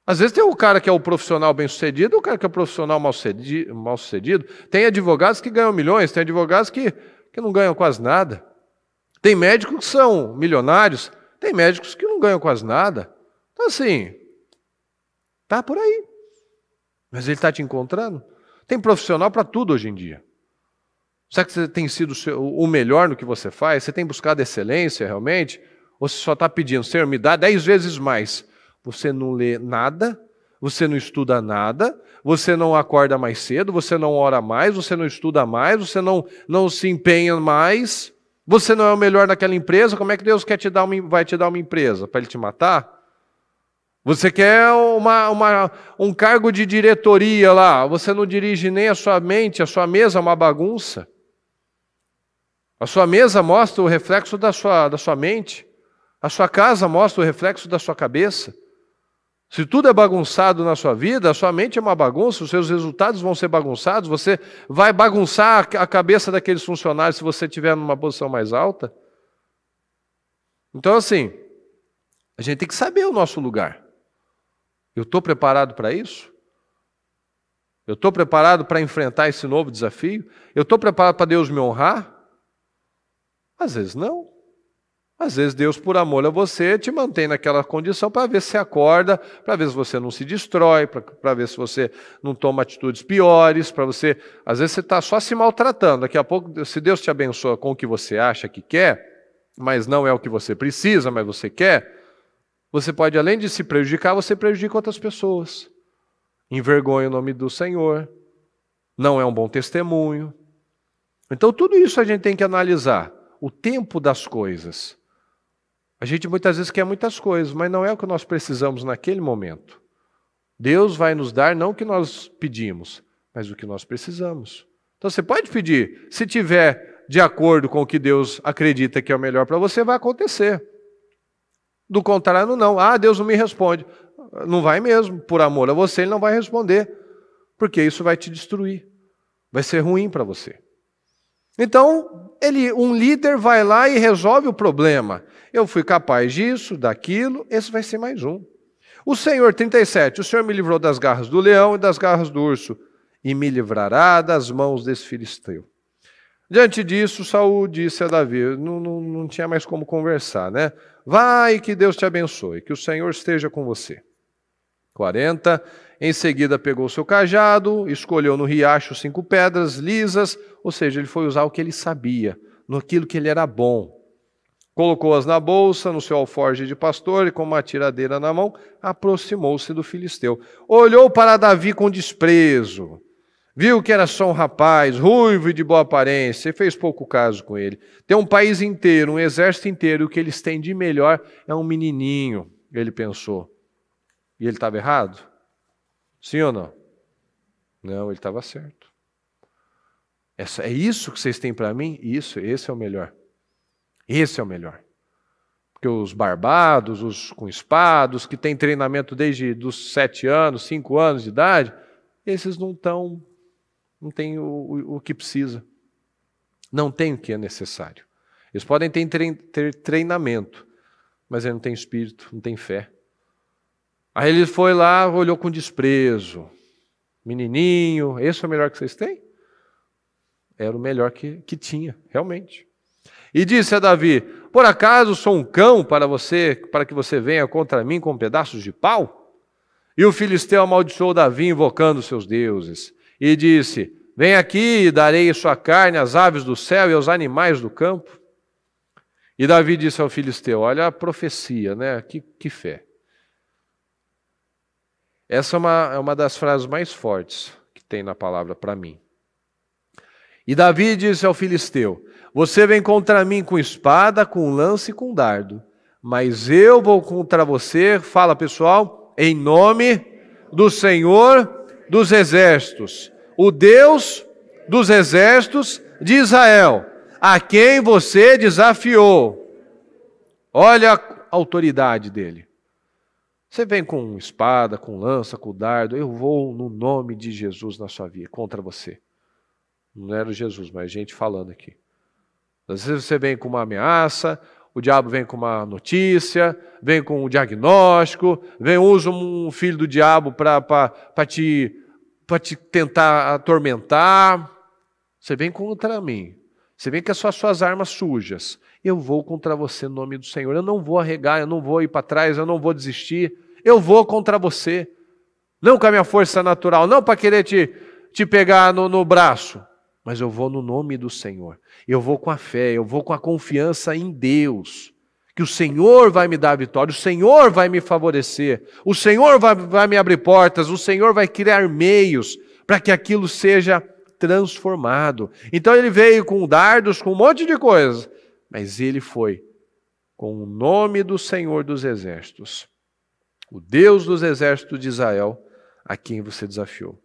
Às vezes tem o cara que é o profissional bem-sucedido, o cara que é o profissional mal-sucedido. Tem advogados que ganham milhões, tem advogados que não ganham quase nada. Tem médicos que são milionários, tem médicos que não ganham quase nada. Então assim, tá por aí. Mas ele está te encontrando? Tem profissional para tudo hoje em dia. Será que você tem sido o melhor no que você faz? Você tem buscado excelência realmente? Ou você só está pedindo, Senhor, me dá 10 vezes mais? Você não lê nada, você não estuda nada, você não acorda mais cedo, você não ora mais, você não estuda mais, você não se empenha mais, você não é o melhor naquela empresa, como é que Deus vai te dar uma empresa? Para Ele te matar? Você quer um cargo de diretoria lá, você não dirige nem a sua mente, a sua mesa é uma bagunça. A sua mesa mostra o reflexo da sua mente, a sua casa mostra o reflexo da sua cabeça. Se tudo é bagunçado na sua vida, a sua mente é uma bagunça, os seus resultados vão ser bagunçados, você vai bagunçar a cabeça daqueles funcionários se você estiver numa posição mais alta. Então, assim, a gente tem que saber o nosso lugar. Eu estou preparado para isso? Eu estou preparado para enfrentar esse novo desafio? Eu estou preparado para Deus me honrar? Às vezes não. Às vezes Deus, por amor a você, te mantém naquela condição para ver se você acorda, para ver se você não se destrói, para ver se você não toma atitudes piores, para você... Às vezes você está só se maltratando. Daqui a pouco, se Deus te abençoa com o que você acha que quer, mas não é o que você precisa, mas você quer, você pode, além de se prejudicar, você prejudica outras pessoas. Envergonha o nome do Senhor. Não é um bom testemunho. Então tudo isso a gente tem que analisar. O tempo das coisas. A gente muitas vezes quer muitas coisas, mas não é o que nós precisamos naquele momento. Deus vai nos dar não o que nós pedimos, mas o que nós precisamos. Então você pode pedir, se tiver de acordo com o que Deus acredita que é o melhor para você, vai acontecer. Do contrário, não. Ah, Deus não me responde. Não vai mesmo. Por amor a você, Ele não vai responder. Porque isso vai te destruir. Vai ser ruim para você. Então, um líder vai lá e resolve o problema. Eu fui capaz disso, daquilo, esse vai ser mais um. O Senhor, 37, o Senhor me livrou das garras do leão e das garras do urso, e me livrará das mãos desse filisteu. Diante disso, Saul disse a Davi, não tinha mais como conversar, né? Vai, que Deus te abençoe, que o Senhor esteja com você. 40, em seguida pegou seu cajado, escolheu no riacho 5 pedras lisas, ou seja, ele foi usar o que ele sabia, naquilo que ele era bom. Colocou-as na bolsa, no seu alforje de pastor, e com uma tiradeira na mão, aproximou-se do filisteu. Olhou para Davi com desprezo, viu que era só um rapaz, ruivo e de boa aparência, e fez pouco caso com ele. Tem um país inteiro, um exército inteiro, e o que eles têm de melhor é um menininho, ele pensou. E ele estava errado? Sim ou não? Não, ele estava certo. É isso que vocês têm para mim? Esse é o melhor. Esse é o melhor. Porque os barbados, os com espadas, que têm treinamento desde os 7 anos, 5 anos de idade, esses não têm o que precisa. Não tem o que é necessário. Eles podem ter treinamento, mas ele não tem espírito, não tem fé. Aí ele foi lá, olhou com desprezo. Menininho, esse é o melhor que vocês têm? Era o melhor que tinha, realmente. E disse a Davi, por acaso sou um cão para que você venha contra mim com pedaços de pau? E o filisteu amaldiçoou Davi invocando seus deuses. E disse, vem aqui e darei sua carne às aves do céu e aos animais do campo. E Davi disse ao filisteu, olha a profecia, né? Que fé. Essa é uma das frases mais fortes que tem na palavra para mim. E Davi disse ao filisteu, você vem contra mim com espada, com lança e com dardo, mas eu vou contra você, fala pessoal, em nome do Senhor dos exércitos, o Deus dos exércitos de Israel, a quem você desafiou. Olha a autoridade dele. Você vem com espada, com lança, com dardo, eu vou no nome de Jesus na sua vida, contra você. Não era Jesus, mas gente falando aqui. Às vezes você vem com uma ameaça, o diabo vem com uma notícia, vem com um diagnóstico, usa um filho do diabo para te tentar atormentar. Você vem contra mim. Você vem com as suas armas sujas. Eu vou contra você no nome do Senhor. Eu não vou arregar, eu não vou ir para trás, eu não vou desistir. Eu vou contra você. Não com a minha força natural, não para querer te pegar no braço. Mas eu vou no nome do Senhor. Eu vou com a fé, eu vou com a confiança em Deus. Que o Senhor vai me dar a vitória, o Senhor vai me favorecer, o Senhor vai me abrir portas, o Senhor vai criar meios para que aquilo seja transformado. Então ele veio com dardos, com um monte de coisa, mas ele foi com o nome do Senhor dos Exércitos, o Deus dos Exércitos de Israel, a quem você desafiou.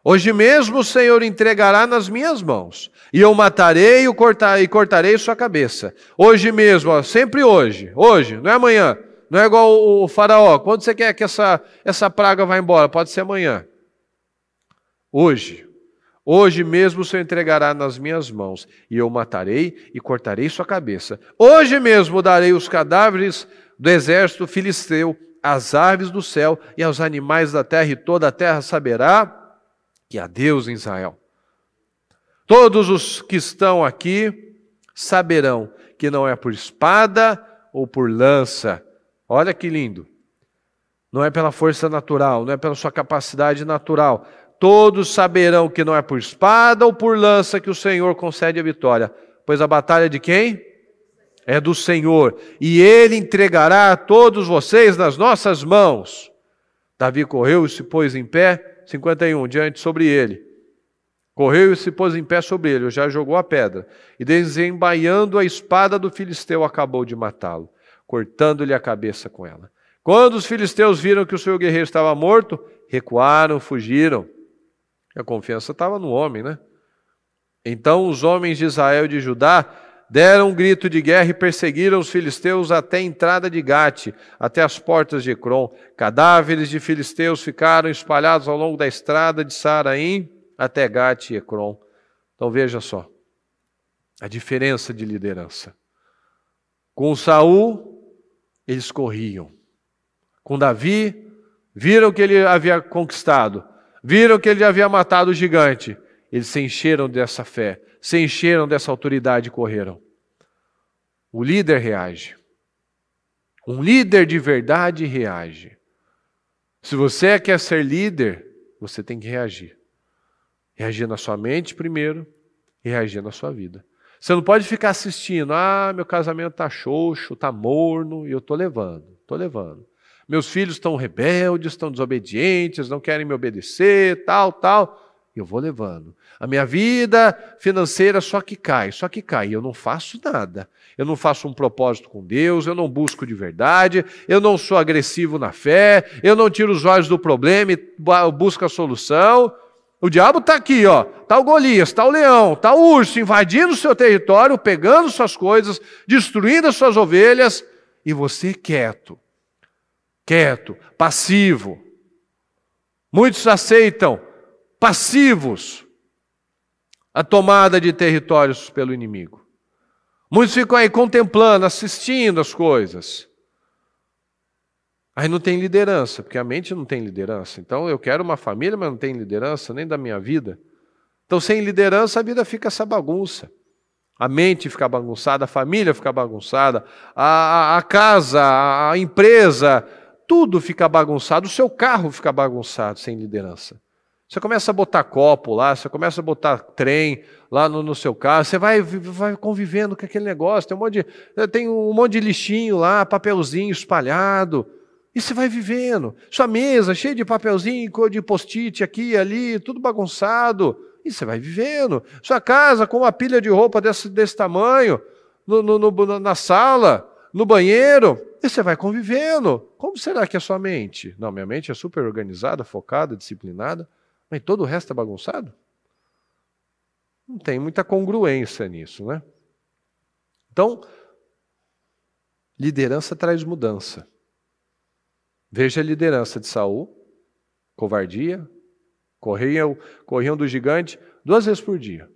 Hoje mesmo o Senhor entregará nas minhas mãos, e eu matarei e cortarei sua cabeça. Hoje mesmo, ó, sempre hoje, não é amanhã, não é igual o faraó. Quando você quer que essa praga vá embora? Pode ser amanhã. Hoje mesmo o Senhor entregará nas minhas mãos, e eu matarei e cortarei sua cabeça. Hoje mesmo darei os cadáveres do exército filisteu às aves do céu e aos animais da terra, e toda a terra saberá que há Deus em Israel. Todos os que estão aqui saberão que não é por espada ou por lança. Olha que lindo. Não é pela força natural, não é pela sua capacidade natural. Todos saberão que não é por espada ou por lança que o Senhor concede a vitória. Pois a batalha de quem? É do Senhor. E Ele entregará a todos vocês nas nossas mãos. Davi correu e se pôs em pé, 51, diante sobre ele. Correu e se pôs em pé sobre ele, já jogou a pedra. E desembaiando a espada do filisteu, acabou de matá-lo, cortando-lhe a cabeça com ela. Quando os filisteus viram que o seu guerreiro estava morto, recuaram, fugiram. A confiança estava no homem, né? Então os homens de Israel e de Judá deram um grito de guerra e perseguiram os filisteus até a entrada de Gate, até as portas de Ecrom. Cadáveres de filisteus ficaram espalhados ao longo da estrada de Saraim até Gate e Ecrom. Então veja só, a diferença de liderança. Com Saul, eles corriam. Com Davi, viram que ele havia conquistado, viram que ele havia matado o gigante. Eles se encheram dessa fé, se encheram dessa autoridade e correram. O líder reage. Um líder de verdade reage. Se você quer ser líder, você tem que reagir. Reagir na sua mente primeiro e reagir na sua vida. Você não pode ficar assistindo. Meu casamento está xoxo, está morno, e eu estou levando. Meus filhos estão rebeldes, estão desobedientes, não querem me obedecer, tal. Eu vou levando. A minha vida financeira só que cai. Eu não faço nada. Eu não faço um propósito com Deus, eu não busco de verdade, eu não sou agressivo na fé, eu não tiro os olhos do problema e busco a solução. O diabo está aqui, ó. Está o Golias, está o leão, está o urso invadindo o seu território, pegando suas coisas, destruindo as suas ovelhas, e você quieto, passivo. Muitos aceitam passivos a tomada de territórios pelo inimigo. Muitos ficam aí contemplando, assistindo as coisas. Aí não tem liderança, porque a mente não tem liderança. Então eu quero uma família, mas não tem liderança nem da minha vida. Então sem liderança a vida fica essa bagunça. A mente fica bagunçada, a família fica bagunçada, a casa, a empresa, tudo fica bagunçado. O seu carro fica bagunçado sem liderança. Você começa a botar copo lá, você começa a botar trem lá no seu carro, você vai convivendo com aquele negócio, tem um monte de lixinho lá, papelzinho espalhado, e você vai vivendo. Sua mesa cheia de papelzinho, de post-it aqui e ali, tudo bagunçado, e você vai vivendo. Sua casa com uma pilha de roupa desse tamanho, na sala, no banheiro, e você vai convivendo. Como será que é a sua mente? Não, minha mente é super organizada, focada, disciplinada. Mas todo o resto é bagunçado? Não tem muita congruência nisso, né? Então, liderança traz mudança. Veja a liderança de Saul, covardia, corriam do gigante 2 vezes por dia.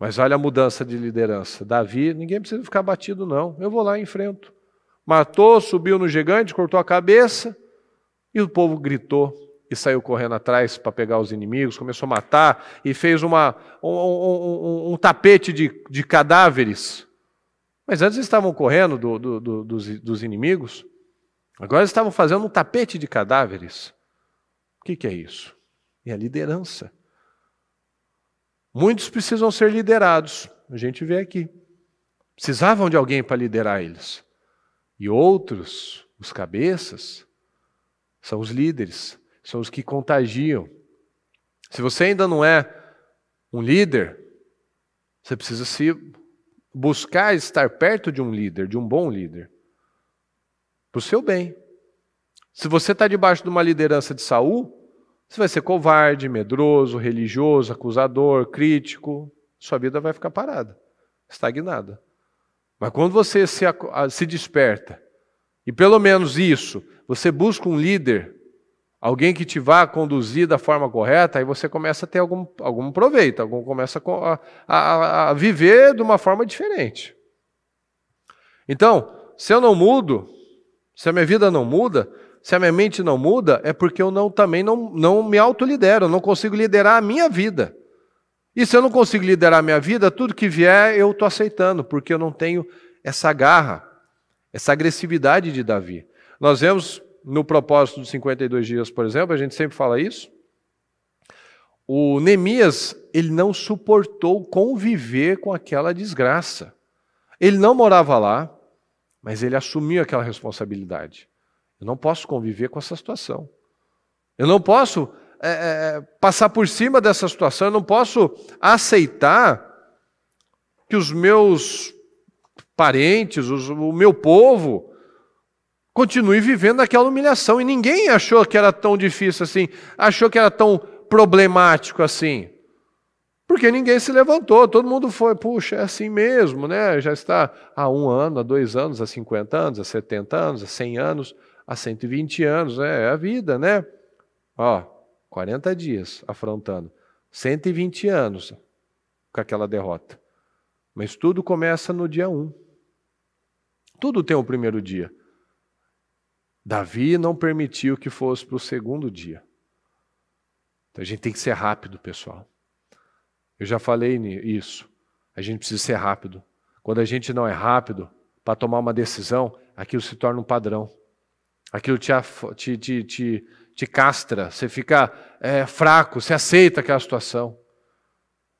Mas olha a mudança de liderança. Davi, ninguém precisa ficar batido não, eu vou lá e enfrento. Matou, subiu no gigante, cortou a cabeça, e o povo gritou e saiu correndo atrás para pegar os inimigos, começou a matar e fez um tapete de cadáveres. Mas antes eles estavam correndo dos inimigos, agora eles estavam fazendo um tapete de cadáveres. O que é isso? É a liderança. Muitos precisam ser liderados, a gente vê aqui. Precisavam de alguém para liderar eles. E outros, os cabeças, são os líderes, são os que contagiam. Se você ainda não é um líder, você precisa buscar estar perto de um líder, de um bom líder, para o seu bem. Se você está debaixo de uma liderança de Saul, você vai ser covarde, medroso, religioso, acusador, crítico, sua vida vai ficar parada, estagnada. Mas quando você se desperta, e pelo menos isso, você busca um líder, alguém que te vá conduzir da forma correta, aí você começa a ter algum proveito, começa a viver de uma forma diferente. Então, se eu não mudo, se a minha vida não muda, se a minha mente não muda, é porque eu também não me autolidero, eu não consigo liderar a minha vida. E se eu não consigo liderar a minha vida, tudo que vier eu estou aceitando, porque eu não tenho essa garra, essa agressividade de Davi. Nós vemos no propósito dos 52 dias, por exemplo, a gente sempre fala isso, o Neemias, ele não suportou conviver com aquela desgraça. Ele não morava lá, mas ele assumiu aquela responsabilidade. Eu não posso conviver com essa situação. Eu não posso passar por cima dessa situação, eu não posso aceitar que os meus parentes, o meu povo, continue vivendo aquela humilhação. E ninguém achou que era tão difícil assim, achou que era tão problemático assim. Porque ninguém se levantou, todo mundo foi, puxa, é assim mesmo, né? Já está há 1 ano, há 2 anos, há 50 anos, há 70 anos, há 100 anos, há 120 anos, né? É a vida, né? 40 dias afrontando, 120 anos com aquela derrota. Mas tudo começa no dia 1. Tudo tem um primeiro dia. Davi não permitiu que fosse para o segundo dia. Então a gente tem que ser rápido, pessoal. Eu já falei isso. A gente precisa ser rápido. Quando a gente não é rápido para tomar uma decisão, aquilo se torna um padrão. Aquilo te castra, você fica fraco, você aceita aquela situação.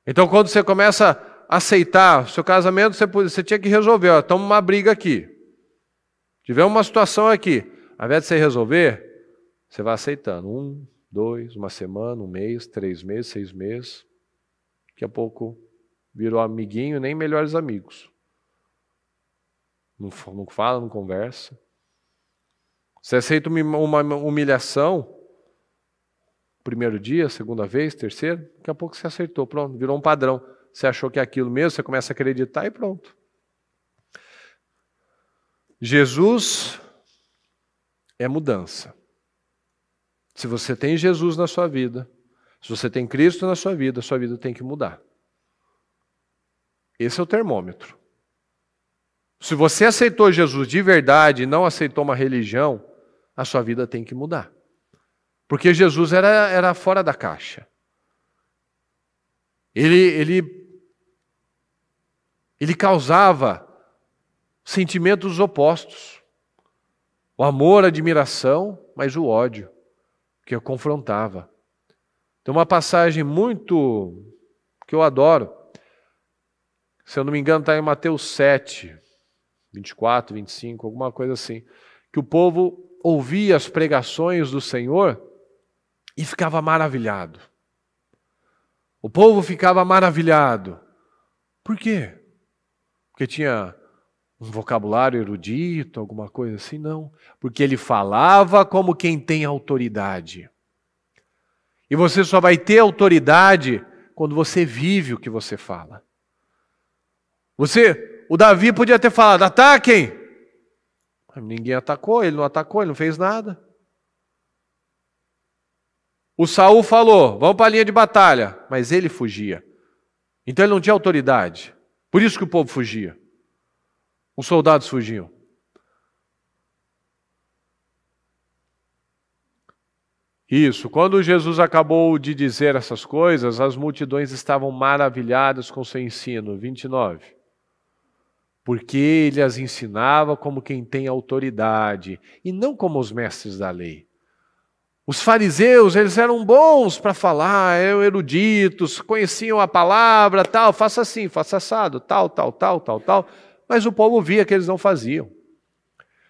Então quando você começa a aceitar o seu casamento, você tinha que resolver. Estamos numa briga aqui. Tivemos uma situação aqui. Ao invés de você resolver, você vai aceitando. 1, 2, 1 semana, 1 mês, 3 meses, 6 meses. Daqui a pouco virou amiguinho, nem melhores amigos. Não fala, não conversa. Você aceita uma humilhação, primeiro dia, segunda vez, terceiro, daqui a pouco você aceitou, pronto, virou um padrão. Você achou que é aquilo mesmo, você começa a acreditar e pronto. Jesus é mudança. Se você tem Jesus na sua vida, se você tem Cristo na sua vida tem que mudar. Esse é o termômetro. Se você aceitou Jesus de verdade e não aceitou uma religião, a sua vida tem que mudar. Porque Jesus era fora da caixa. Ele causava sentimentos opostos. O amor, a admiração, mas o ódio, que eu confrontava. Tem uma passagem muito que eu adoro. Se eu não me engano, está em Mateus 7, 24, 25, alguma coisa assim. Que o povo ouvia as pregações do Senhor e ficava maravilhado. O povo ficava maravilhado. Por quê? Porque tinha um vocabulário erudito, alguma coisa assim? Não. Porque ele falava como quem tem autoridade. E você só vai ter autoridade quando você vive o que você fala. O Davi podia ter falado, ataquem! Ninguém atacou, ele não fez nada. O Saul falou, vamos para a linha de batalha, mas ele fugia. Então ele não tinha autoridade. Por isso que o povo fugia. Os soldados fugiam. Isso, quando Jesus acabou de dizer essas coisas, as multidões estavam maravilhadas com seu ensino. 29. Porque ele as ensinava como quem tem autoridade, e não como os mestres da lei. Os fariseus, eles eram bons para falar, eram eruditos, conheciam a palavra, tal, faça assim, faça assado, tal, mas o povo via que eles não faziam.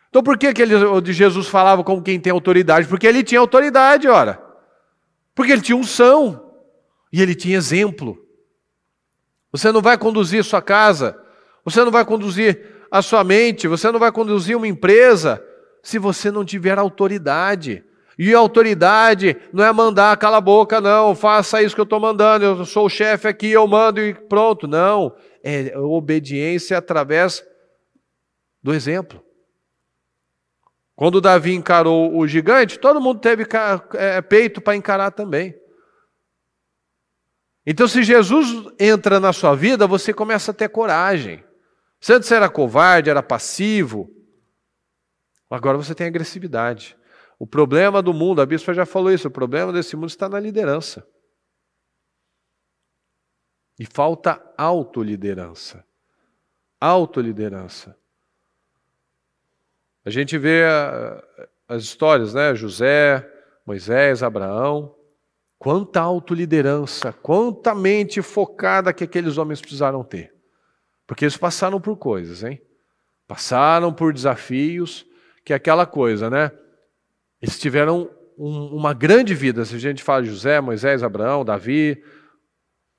Então por que o de Jesus falava como quem tem autoridade? Porque ele tinha autoridade, ora. Porque ele tinha unção, e ele tinha exemplo. Você não vai conduzir sua casa, você não vai conduzir a sua mente, você não vai conduzir uma empresa, se você não tiver autoridade. E a autoridade não é mandar, cala a boca, não, faça isso que eu estou mandando, eu sou o chefe aqui, eu mando e pronto. Não, é obediência através do exemplo. Quando Davi encarou o gigante, todo mundo teve peito para encarar também. Então se Jesus entra na sua vida, você começa a ter coragem. Se antes era covarde, era passivo, agora você tem agressividade. O problema do mundo, a bispa já falou isso, o problema desse mundo está na liderança. E falta autoliderança. Autoliderança. A gente vê as histórias, né? José, Moisés, Abraão. Quanta autoliderança, quanta mente focada que aqueles homens precisaram ter. Porque eles passaram por coisas, hein? Passaram por desafios, que é aquela coisa, né? Eles tiveram uma grande vida. Se a gente fala de José, Moisés, Abraão, Davi,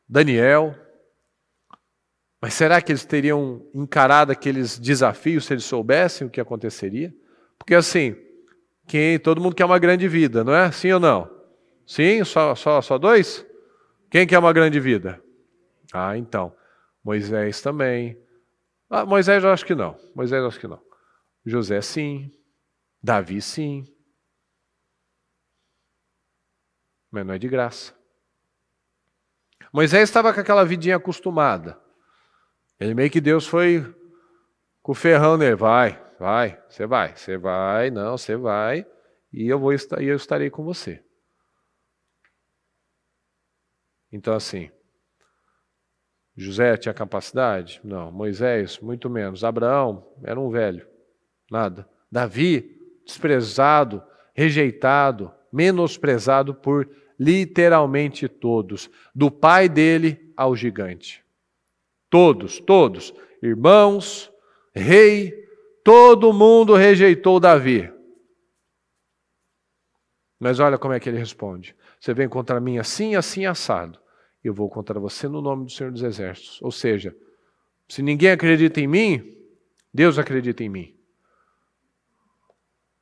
Daniel. Mas será que eles teriam encarado aqueles desafios se eles soubessem o que aconteceria? Porque assim, todo mundo quer uma grande vida, não é? Sim ou não? Sim? Só dois? Quem quer uma grande vida? Ah, então. Moisés também. Ah, Moisés eu acho que não. Moisés eu acho que não. José sim. Davi sim. Mas não é de graça. Moisés estava com aquela vidinha acostumada. Ele meio que Deus foi com o ferrão nele. Você vai, e eu estarei com você. Então assim, José tinha capacidade? Não. Moisés, muito menos. Abraão era um velho, nada. Davi, desprezado, rejeitado, menosprezado por literalmente todos, do pai dele ao gigante. Todos, irmãos, rei, todo mundo rejeitou Davi. Mas olha como é que ele responde. Você vem contra mim assim, assim, assado. Eu vou contra você no nome do Senhor dos Exércitos. Ou seja, se ninguém acredita em mim, Deus acredita em mim.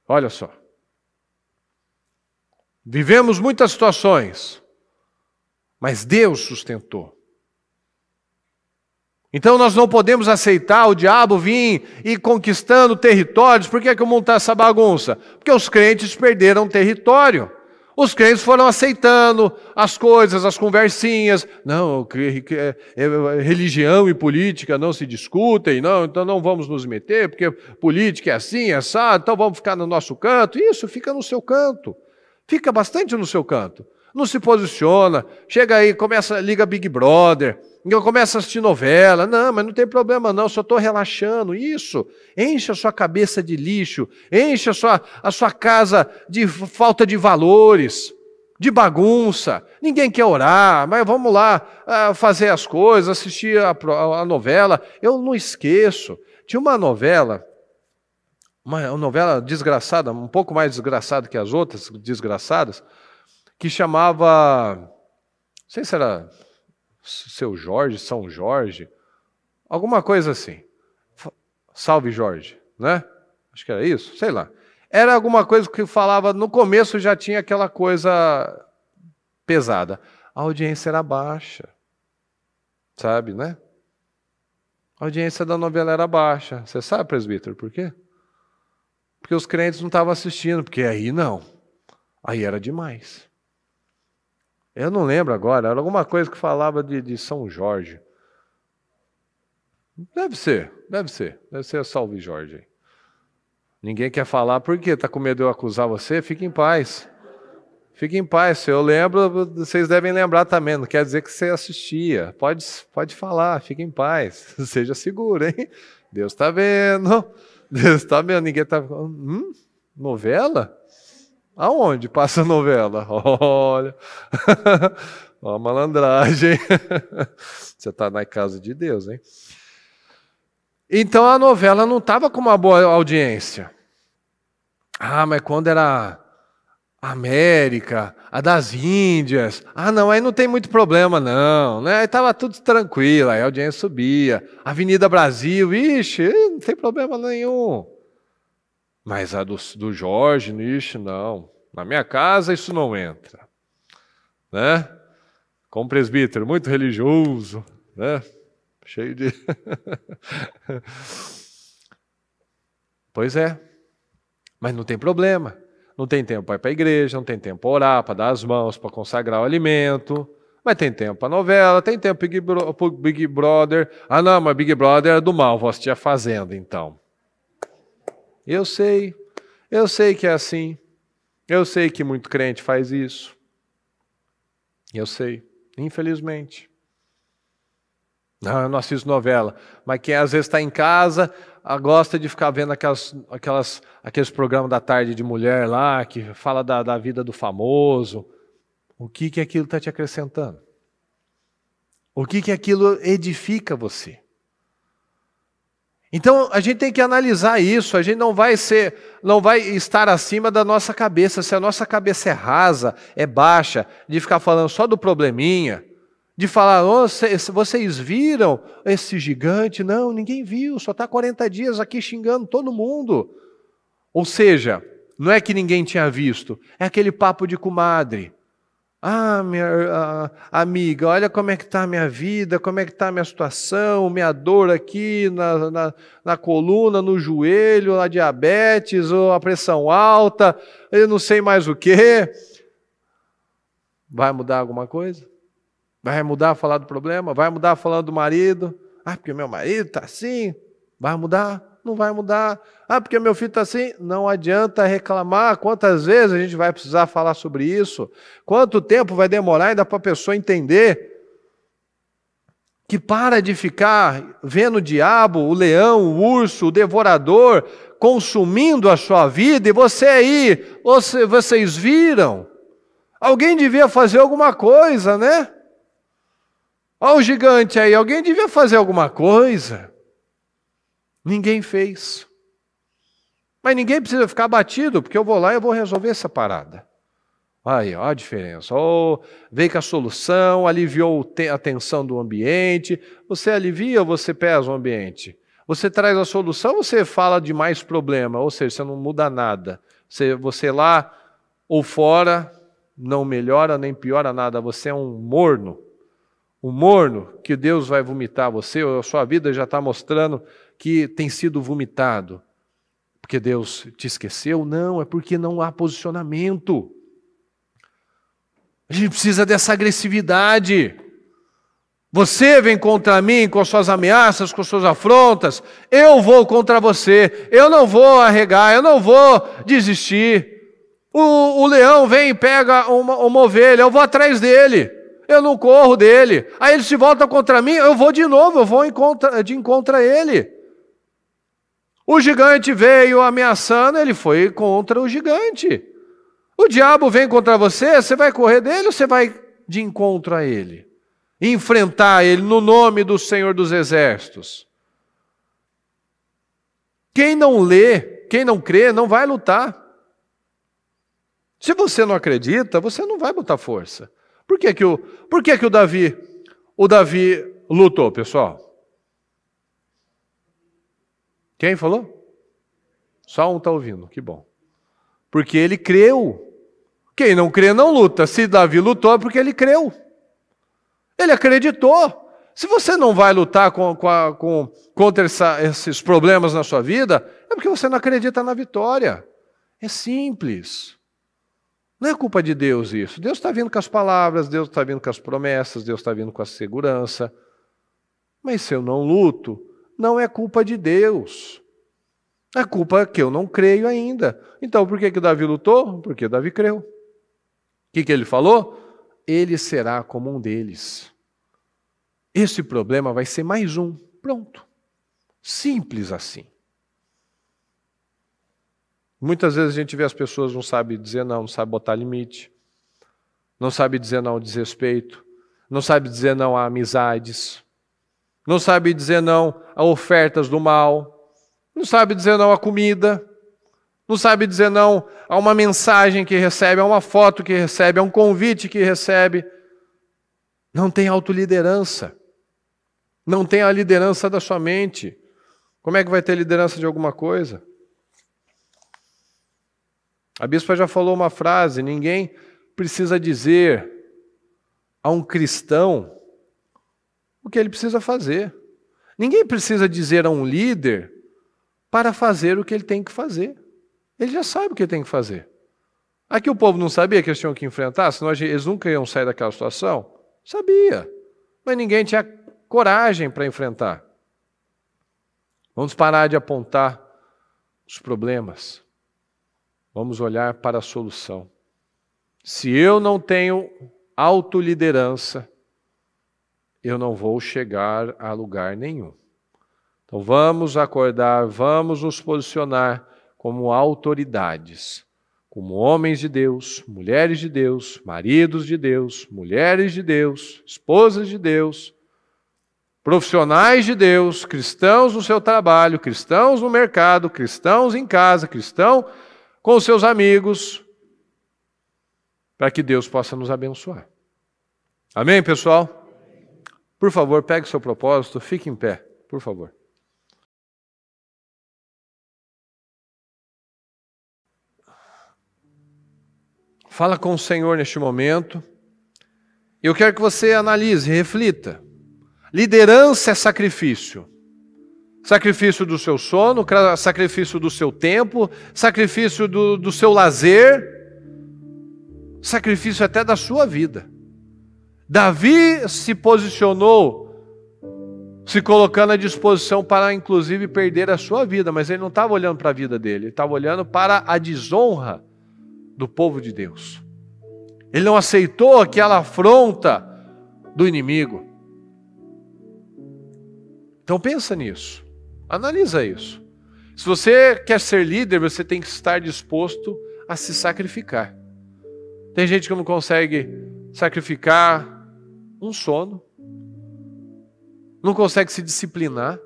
Olha só. Vivemos muitas situações, mas Deus sustentou. Então nós não podemos aceitar o diabo vir e conquistando territórios. Por que o mundo está essa bagunça? Porque os crentes perderam território. Os crentes foram aceitando as coisas, as conversinhas. Não, religião e política não se discutem, não, então não vamos nos meter, porque política é assim, é assado, então vamos ficar no nosso canto. Isso, fica no seu canto. Fica bastante no seu canto. Não se posiciona, chega aí, liga Big Brother, começa a assistir novela. Não, mas não tem problema não, só estou relaxando. Isso, enche a sua cabeça de lixo, enche a sua casa de falta de valores, de bagunça. Ninguém quer orar, mas vamos lá fazer as coisas, assistir a novela. Eu não esqueço, tinha uma novela desgraçada, um pouco mais desgraçada que as outras desgraçadas, que chamava, não sei se era Seu Jorge, São Jorge, alguma coisa assim. Salve Jorge, né? Acho que era isso, sei lá. Era alguma coisa que falava, no começo já tinha aquela coisa pesada. A audiência era baixa, sabe, né? A audiência da novela era baixa. Você sabe, presbítero, por quê? Porque os crentes não estavam assistindo, porque aí não. Aí era demais. Eu não lembro agora, era alguma coisa que falava de São Jorge. Deve ser a Salve Jorge aí. Ninguém quer falar, por quê? Está com medo de eu acusar você? Fique em paz. Fique em paz, se eu lembro, vocês devem lembrar também, não quer dizer que você assistia. Pode falar, fique em paz. Seja seguro, hein? Deus está vendo. Deus está vendo, ninguém está... Novela? Aonde passa novela? Olha, ó a malandragem. Você está na casa de Deus, hein? Então a novela não estava com uma boa audiência. Mas quando era América, a das Índias, não, aí não tem muito problema não, né? Aí estava tudo tranquilo, aí a audiência subia. Avenida Brasil, ixi, não tem problema nenhum. Mas a do Jorge, ixi, não. Na minha casa isso não entra. Né? Com um presbítero muito religioso, né? Cheio de... Pois é. Mas não tem problema. Não tem tempo para ir para a igreja, não tem tempo para orar, para dar as mãos, para consagrar o alimento. Mas tem tempo para novela, tem tempo para Big Brother. Não, mas Big Brother é do mal, vou assistir a Fazenda, então. Eu sei que é assim. Eu sei que muito crente faz isso. Eu sei, infelizmente. Eu não assisto novela, mas quem às vezes está em casa gosta de ficar vendo aqueles programas da tarde de mulher lá, que fala da vida do famoso. O que aquilo está te acrescentando? O que aquilo edifica você? Então a gente tem que analisar isso, a gente não vai estar acima da nossa cabeça. Se a nossa cabeça é rasa, é baixa, de ficar falando só do probleminha, de falar, vocês viram esse gigante? Não, ninguém viu, só está 40 dias aqui xingando todo mundo. Ou seja, não é que ninguém tinha visto, é aquele papo de comadre. Minha amiga, olha como é que está a minha vida, como é que está a minha situação, minha dor aqui na coluna, no joelho, a diabetes, ou a pressão alta, eu não sei mais o quê. Vai mudar alguma coisa? Vai mudar a falar do problema? Vai mudar a falar do marido? Porque meu marido está assim. Vai mudar? Não vai mudar. Porque meu filho está assim. Não adianta reclamar. Quantas vezes a gente vai precisar falar sobre isso? Quanto tempo vai demorar ainda para a pessoa entender que para de ficar vendo o diabo, o leão, o urso, o devorador consumindo a sua vida e você aí, vocês viram? Alguém devia fazer alguma coisa, né? Olha o gigante aí, alguém devia fazer alguma coisa. Ninguém fez. Mas ninguém precisa ficar abatido, porque eu vou lá e eu vou resolver essa parada. Aí, ó a diferença. Veio com a solução, aliviou a tensão do ambiente. Você alivia ou você pesa o ambiente? Você traz a solução ou você fala de mais problema? Ou seja, você não muda nada. Você lá ou fora não melhora nem piora nada. Você é um morno. Um morno que Deus vai vomitar você, ou a sua vida já está mostrando que tem sido vomitado. Porque Deus te esqueceu? Não, é porque não há posicionamento. A gente precisa dessa agressividade. Você vem contra mim com suas ameaças, com suas afrontas, eu vou contra você, eu não vou arregar, eu não vou desistir. O leão vem e pega uma ovelha, eu vou atrás dele. Eu não corro dele. Aí ele se volta contra mim, eu vou de novo, eu vou de encontro a ele. O gigante veio ameaçando, ele foi contra o gigante. O diabo vem contra você, você vai correr dele ou você vai de encontro a ele? Enfrentar ele no nome do Senhor dos Exércitos. Quem não lê, quem não crê, não vai lutar. Se você não acredita, você não vai botar força. Por que o Davi lutou, pessoal? Quem falou? Só um está ouvindo, que bom. Porque ele creu. Quem não crê não luta. Se Davi lutou é porque ele creu. Ele acreditou. Se você não vai lutar contra esses problemas na sua vida, é porque você não acredita na vitória. É simples. Não é culpa de Deus isso. Deus está vindo com as palavras, Deus está vindo com as promessas, Deus está vindo com a segurança. Mas se eu não luto, não é culpa de Deus. A culpa é que eu não creio ainda. Então, por que Davi lutou? Porque Davi creu. O que ele falou? Ele será como um deles. Esse problema vai ser mais um. Pronto. Simples assim. Muitas vezes a gente vê as pessoas não sabem dizer não sabe botar limite, não sabe dizer não ao desrespeito, não sabe dizer não a amizades, não sabe dizer não a ofertas do mal, não sabe dizer não a comida, não sabe dizer não a uma mensagem que recebe, a uma foto que recebe, a um convite que recebe. Não tem autoliderança, não tem a liderança da sua mente. Como é que vai ter liderança de alguma coisa? A bispa já falou uma frase: ninguém precisa dizer a um cristão o que ele precisa fazer. Ninguém precisa dizer a um líder para fazer o que ele tem que fazer. Ele já sabe o que ele tem que fazer. Aqui o povo não sabia que eles tinham que enfrentar, senão eles nunca iam sair daquela situação? Sabia, mas ninguém tinha coragem para enfrentar. Vamos parar de apontar os problemas. Vamos olhar para a solução. Se eu não tenho autoliderança, eu não vou chegar a lugar nenhum. Então vamos acordar, vamos nos posicionar como autoridades, como homens de Deus, mulheres de Deus, maridos de Deus, mulheres de Deus, esposas de Deus, profissionais de Deus, cristãos no seu trabalho, cristãos no mercado, cristãos em casa, cristão com os seus amigos, para que Deus possa nos abençoar. Amém, pessoal? Por favor, pegue o seu propósito, fique em pé, por favor. Fala com o Senhor neste momento. Eu quero que você analise, reflita. Liderança é sacrifício. Sacrifício do seu sono, sacrifício do seu tempo, sacrifício do seu lazer, sacrifício até da sua vida. Davi se posicionou, se colocando à disposição para inclusive perder a sua vida, mas ele não estava olhando para a vida dele, ele estava olhando para a desonra do povo de Deus. Ele não aceitou aquela afronta do inimigo. Então pensa nisso. Analisa isso. Se você quer ser líder, você tem que estar disposto a se sacrificar. Tem gente que não consegue sacrificar um sono, não consegue se disciplinar,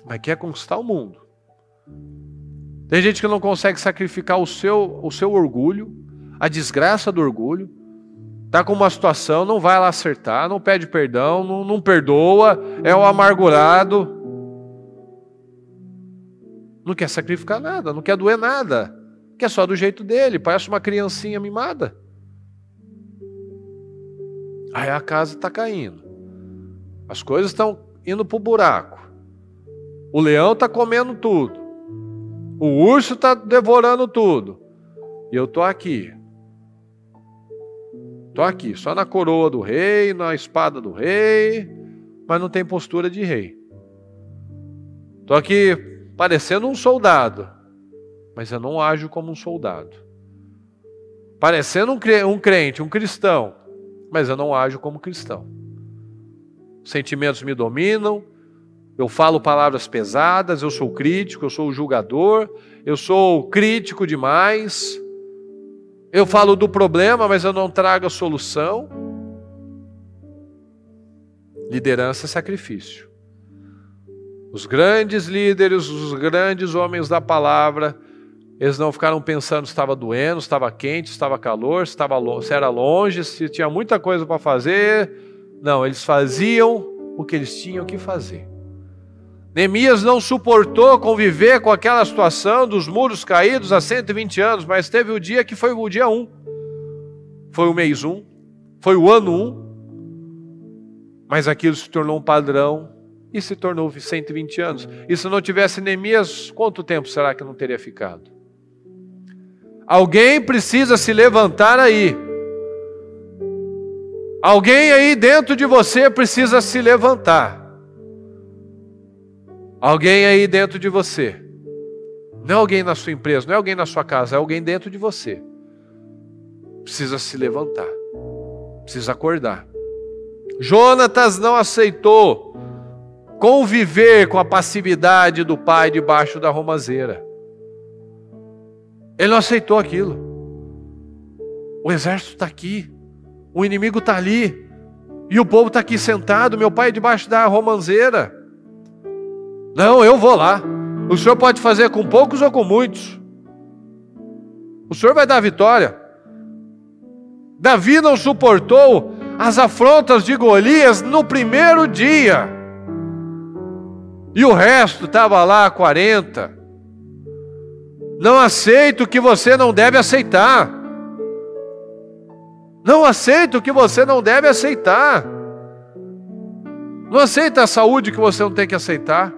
mas quer conquistar o mundo. Tem gente que não consegue sacrificar o seu orgulho, a desgraça do orgulho, está com uma situação, não vai lá acertar, não pede perdão, não perdoa, é um amargurado. Não quer sacrificar nada, não quer doer nada. Quer só do jeito dele, parece uma criancinha mimada. Aí a casa está caindo. As coisas estão indo para o buraco. O leão está comendo tudo. O urso está devorando tudo. E eu estou aqui. Estou aqui, só na coroa do rei, na espada do rei, mas não tem postura de rei. Estou aqui parecendo um soldado, mas eu não ajo como um soldado. Parecendo um crente, um cristão, mas eu não ajo como cristão. Sentimentos me dominam, eu falo palavras pesadas, eu sou crítico, eu sou julgador, eu sou crítico demais. Eu falo do problema, mas eu não trago a solução. Liderança é sacrifício. Os grandes líderes, os grandes homens da palavra, eles não ficaram pensando se estava doendo, se estava quente, se estava calor, se era longe, se tinha muita coisa para fazer. Não, eles faziam o que eles tinham que fazer. Neemias não suportou conviver com aquela situação dos muros caídos há 120 anos, mas teve o dia que foi o dia 1. Foi o mês 1, foi o ano 1, mas aquilo se tornou um padrão e se tornou 120 anos. E se não tivesse Neemias, quanto tempo será que não teria ficado? Alguém precisa se levantar aí. Alguém aí dentro de você precisa se levantar. Alguém aí dentro de você. Não é alguém na sua empresa, não é alguém na sua casa, é alguém dentro de você. Precisa se levantar. Precisa acordar. Jonatas não aceitou conviver com a passividade do pai debaixo da romazeira. Ele não aceitou aquilo. O exército está aqui. O inimigo está ali. E o povo está aqui sentado. Meu pai é debaixo da romazeira. Não, eu vou lá. O Senhor pode fazer com poucos ou com muitos. O Senhor vai dar a vitória. Davi não suportou as afrontas de Golias no primeiro dia. E o resto estava lá 40. Não aceito o que você não deve aceitar. Não aceito o que você não deve aceitar. Não aceita a saúde que você não tem que aceitar.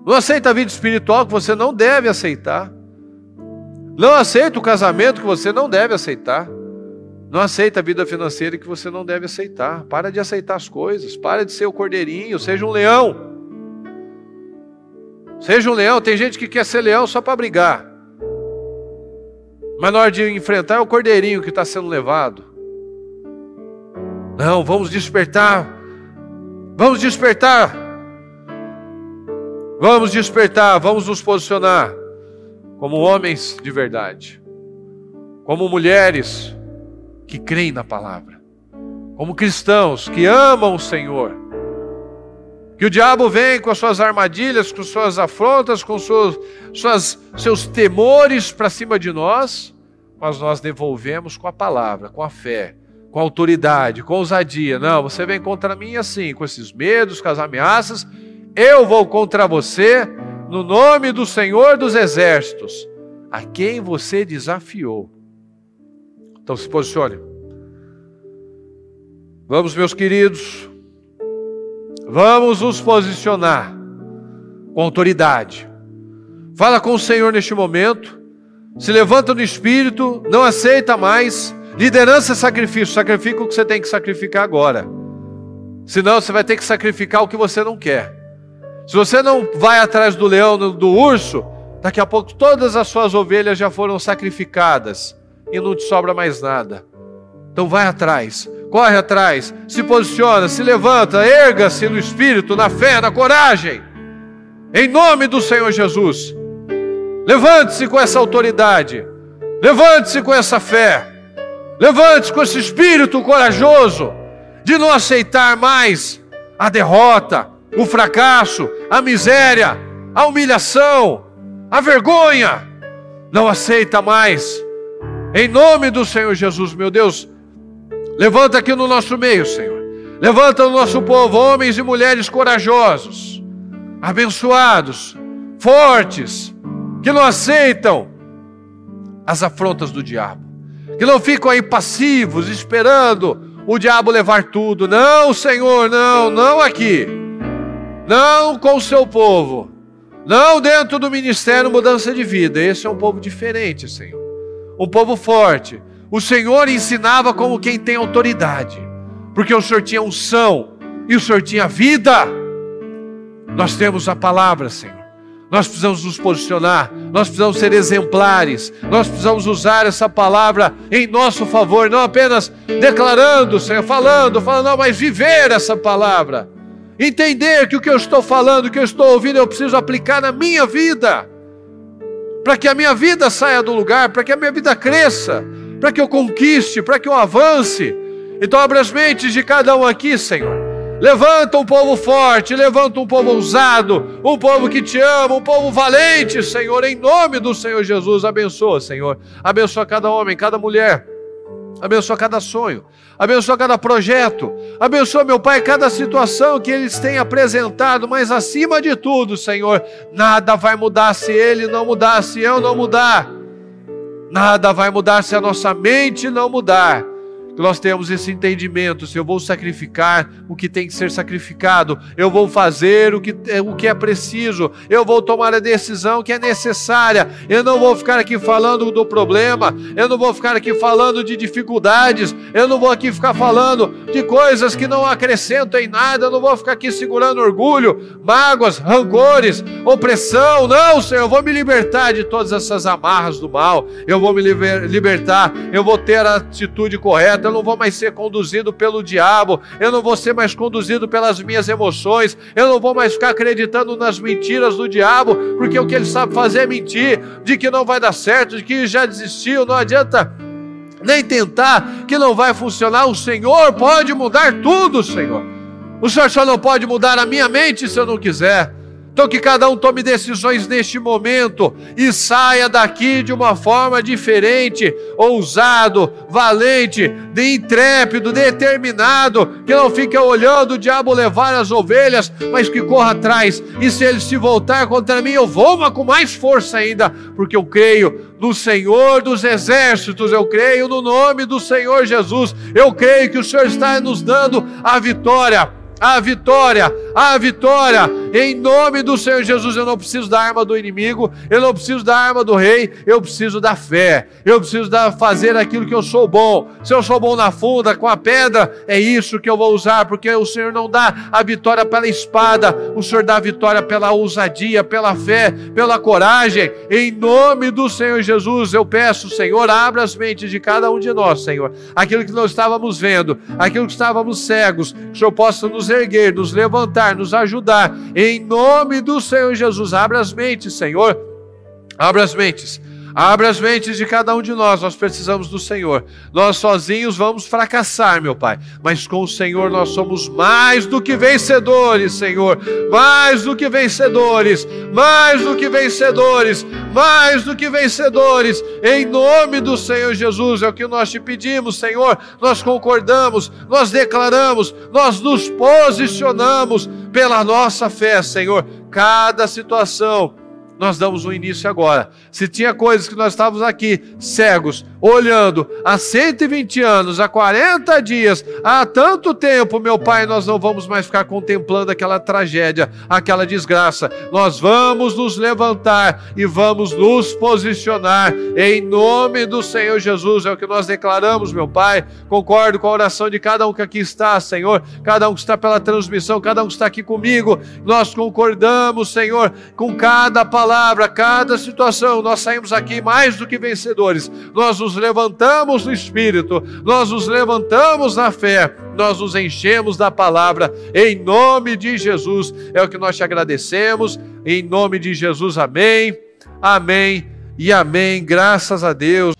Não aceita a vida espiritual que você não deve aceitar. Não aceita o casamento que você não deve aceitar. Não aceita a vida financeira que você não deve aceitar. Para de aceitar as coisas. Para de ser o cordeirinho. Seja um leão. Seja um leão. Tem gente que quer ser leão só para brigar. Mas na hora de enfrentar é o cordeirinho que está sendo levado. Não, vamos despertar. Vamos despertar. Vamos despertar. Vamos nos posicionar como homens de verdade. Como mulheres que creem na palavra. Como cristãos que amam o Senhor. Que o diabo vem com as suas armadilhas, com suas afrontas, com seus temores para cima de nós, mas nós devolvemos com a palavra, com a fé, com a autoridade, com a ousadia. Não, você vem contra mim assim, com esses medos, com as ameaças, eu vou contra você no nome do Senhor dos Exércitos, a quem você desafiou. Então se posicione. Vamos, meus queridos. Vamos nos posicionar com autoridade. Fala com o Senhor neste momento. Se levanta no Espírito. Não aceita mais. Liderança é sacrifício. Sacrifica o que você tem que sacrificar agora. Senão você vai ter que sacrificar o que você não quer. Se você não vai atrás do leão, do urso, daqui a pouco todas as suas ovelhas já foram sacrificadas. E não te sobra mais nada. Então vai atrás. Corre atrás, se posiciona, se levanta, erga-se no Espírito, na fé, na coragem. Em nome do Senhor Jesus. Levante-se com essa autoridade. Levante-se com essa fé. Levante-se com esse espírito corajoso de não aceitar mais a derrota, o fracasso, a miséria, a humilhação, a vergonha. Não aceita mais. Em nome do Senhor Jesus, meu Deus. Levanta aqui no nosso meio, Senhor. Levanta no nosso povo, homens e mulheres corajosos, abençoados, fortes, que não aceitam as afrontas do diabo, que não ficam aí passivos, esperando o diabo levar tudo. Não, Senhor, não, não aqui. Não com o seu povo. Não dentro do ministério Mudança de Vida. Esse é um povo diferente, Senhor. Um povo forte. O Senhor ensinava como quem tem autoridade, porque o Senhor tinha unção e o Senhor tinha vida. Nós temos a palavra, Senhor. Nós precisamos nos posicionar, nós precisamos ser exemplares, nós precisamos usar essa palavra em nosso favor, não apenas declarando, Senhor, falando, não, mas viver essa palavra. Entender que o que eu estou falando, o que eu estou ouvindo, eu preciso aplicar na minha vida, para que a minha vida saia do lugar, para que a minha vida cresça, para que eu conquiste, para que eu avance. Então abre as mentes de cada um aqui, Senhor. Levanta um povo forte, levanta um povo ousado, um povo que te ama, um povo valente, Senhor, em nome do Senhor Jesus. Abençoa, Senhor. Abençoa cada homem, cada mulher. Abençoa cada sonho. Abençoa cada projeto. Abençoa, meu Pai, cada situação que eles têm apresentado. Mas acima de tudo, Senhor, nada vai mudar se Ele não mudar, se eu não mudar. Nada vai mudar se a nossa mente não mudar. Que nós tenhamos esse entendimento. Se eu vou sacrificar o que tem que ser sacrificado, eu vou fazer o que é preciso, eu vou tomar a decisão que é necessária. Eu não vou ficar aqui falando do problema, eu não vou ficar aqui falando de dificuldades, eu não vou aqui ficar falando de coisas que não acrescentam em nada, eu não vou ficar aqui segurando orgulho, mágoas, rancores, opressão. Não, Senhor, eu vou me libertar de todas essas amarras do mal, eu vou me libertar, eu vou ter a atitude correta, eu não vou mais ser conduzido pelo diabo, eu não vou ser mais conduzido pelas minhas emoções, eu não vou mais ficar acreditando nas mentiras do diabo, porque o que ele sabe fazer é mentir, de que não vai dar certo, de que já desistiu, não adianta nem tentar, que não vai funcionar. O Senhor pode mudar tudo, Senhor. O Senhor só não pode mudar a minha mente se eu não quiser. Então que cada um tome decisões neste momento e saia daqui de uma forma diferente, ousado, valente, intrépido, determinado, que não fique olhando o diabo levar as ovelhas, mas que corra atrás. E se ele se voltar contra mim, eu vou, mas com mais força ainda, porque eu creio no Senhor dos Exércitos, eu creio no nome do Senhor Jesus, eu creio que o Senhor está nos dando a vitória. A vitória, a vitória, em nome do Senhor Jesus. Eu não preciso da arma do inimigo, eu não preciso da arma do rei, eu preciso da fé, eu preciso fazer aquilo que eu sou bom. Se eu sou bom na funda, com a pedra, é isso que eu vou usar, porque o Senhor não dá a vitória pela espada, o Senhor dá a vitória pela ousadia, pela fé, pela coragem. Em nome do Senhor Jesus, eu peço, Senhor, abra as mentes de cada um de nós, Senhor, aquilo que nós estávamos vendo, aquilo que estávamos cegos, que o Senhor possa nos erguer, nos levantar, nos ajudar, em nome do Senhor Jesus. Abra as mentes, Senhor, abra as mentes de cada um de nós. Nós precisamos do Senhor, nós sozinhos vamos fracassar, meu Pai, mas com o Senhor nós somos mais do que vencedores, Senhor, mais do que vencedores, mais do que vencedores, mais do que vencedores, em nome do Senhor Jesus. É o que nós te pedimos, Senhor, nós concordamos, nós declaramos, nós nos posicionamos pela nossa fé, Senhor. Cada situação nós damos um início agora. Se tinha coisas que nós estávamos aqui cegos, olhando há 120 anos, há 40 dias, há tanto tempo, meu Pai, nós não vamos mais ficar contemplando aquela tragédia, aquela desgraça. Nós vamos nos levantar e vamos nos posicionar em nome do Senhor Jesus. É o que nós declaramos, meu Pai. Concordo com a oração de cada um que aqui está, Senhor, cada um que está pela transmissão, cada um que está aqui comigo. Nós concordamos, Senhor, com cada palavra, cada situação. Nós saímos aqui mais do que vencedores. Nós nos levantamos no Espírito, nós nos levantamos na fé, nós nos enchemos da palavra, em nome de Jesus. É o que nós te agradecemos, em nome de Jesus. Amém, amém e amém. Graças a Deus.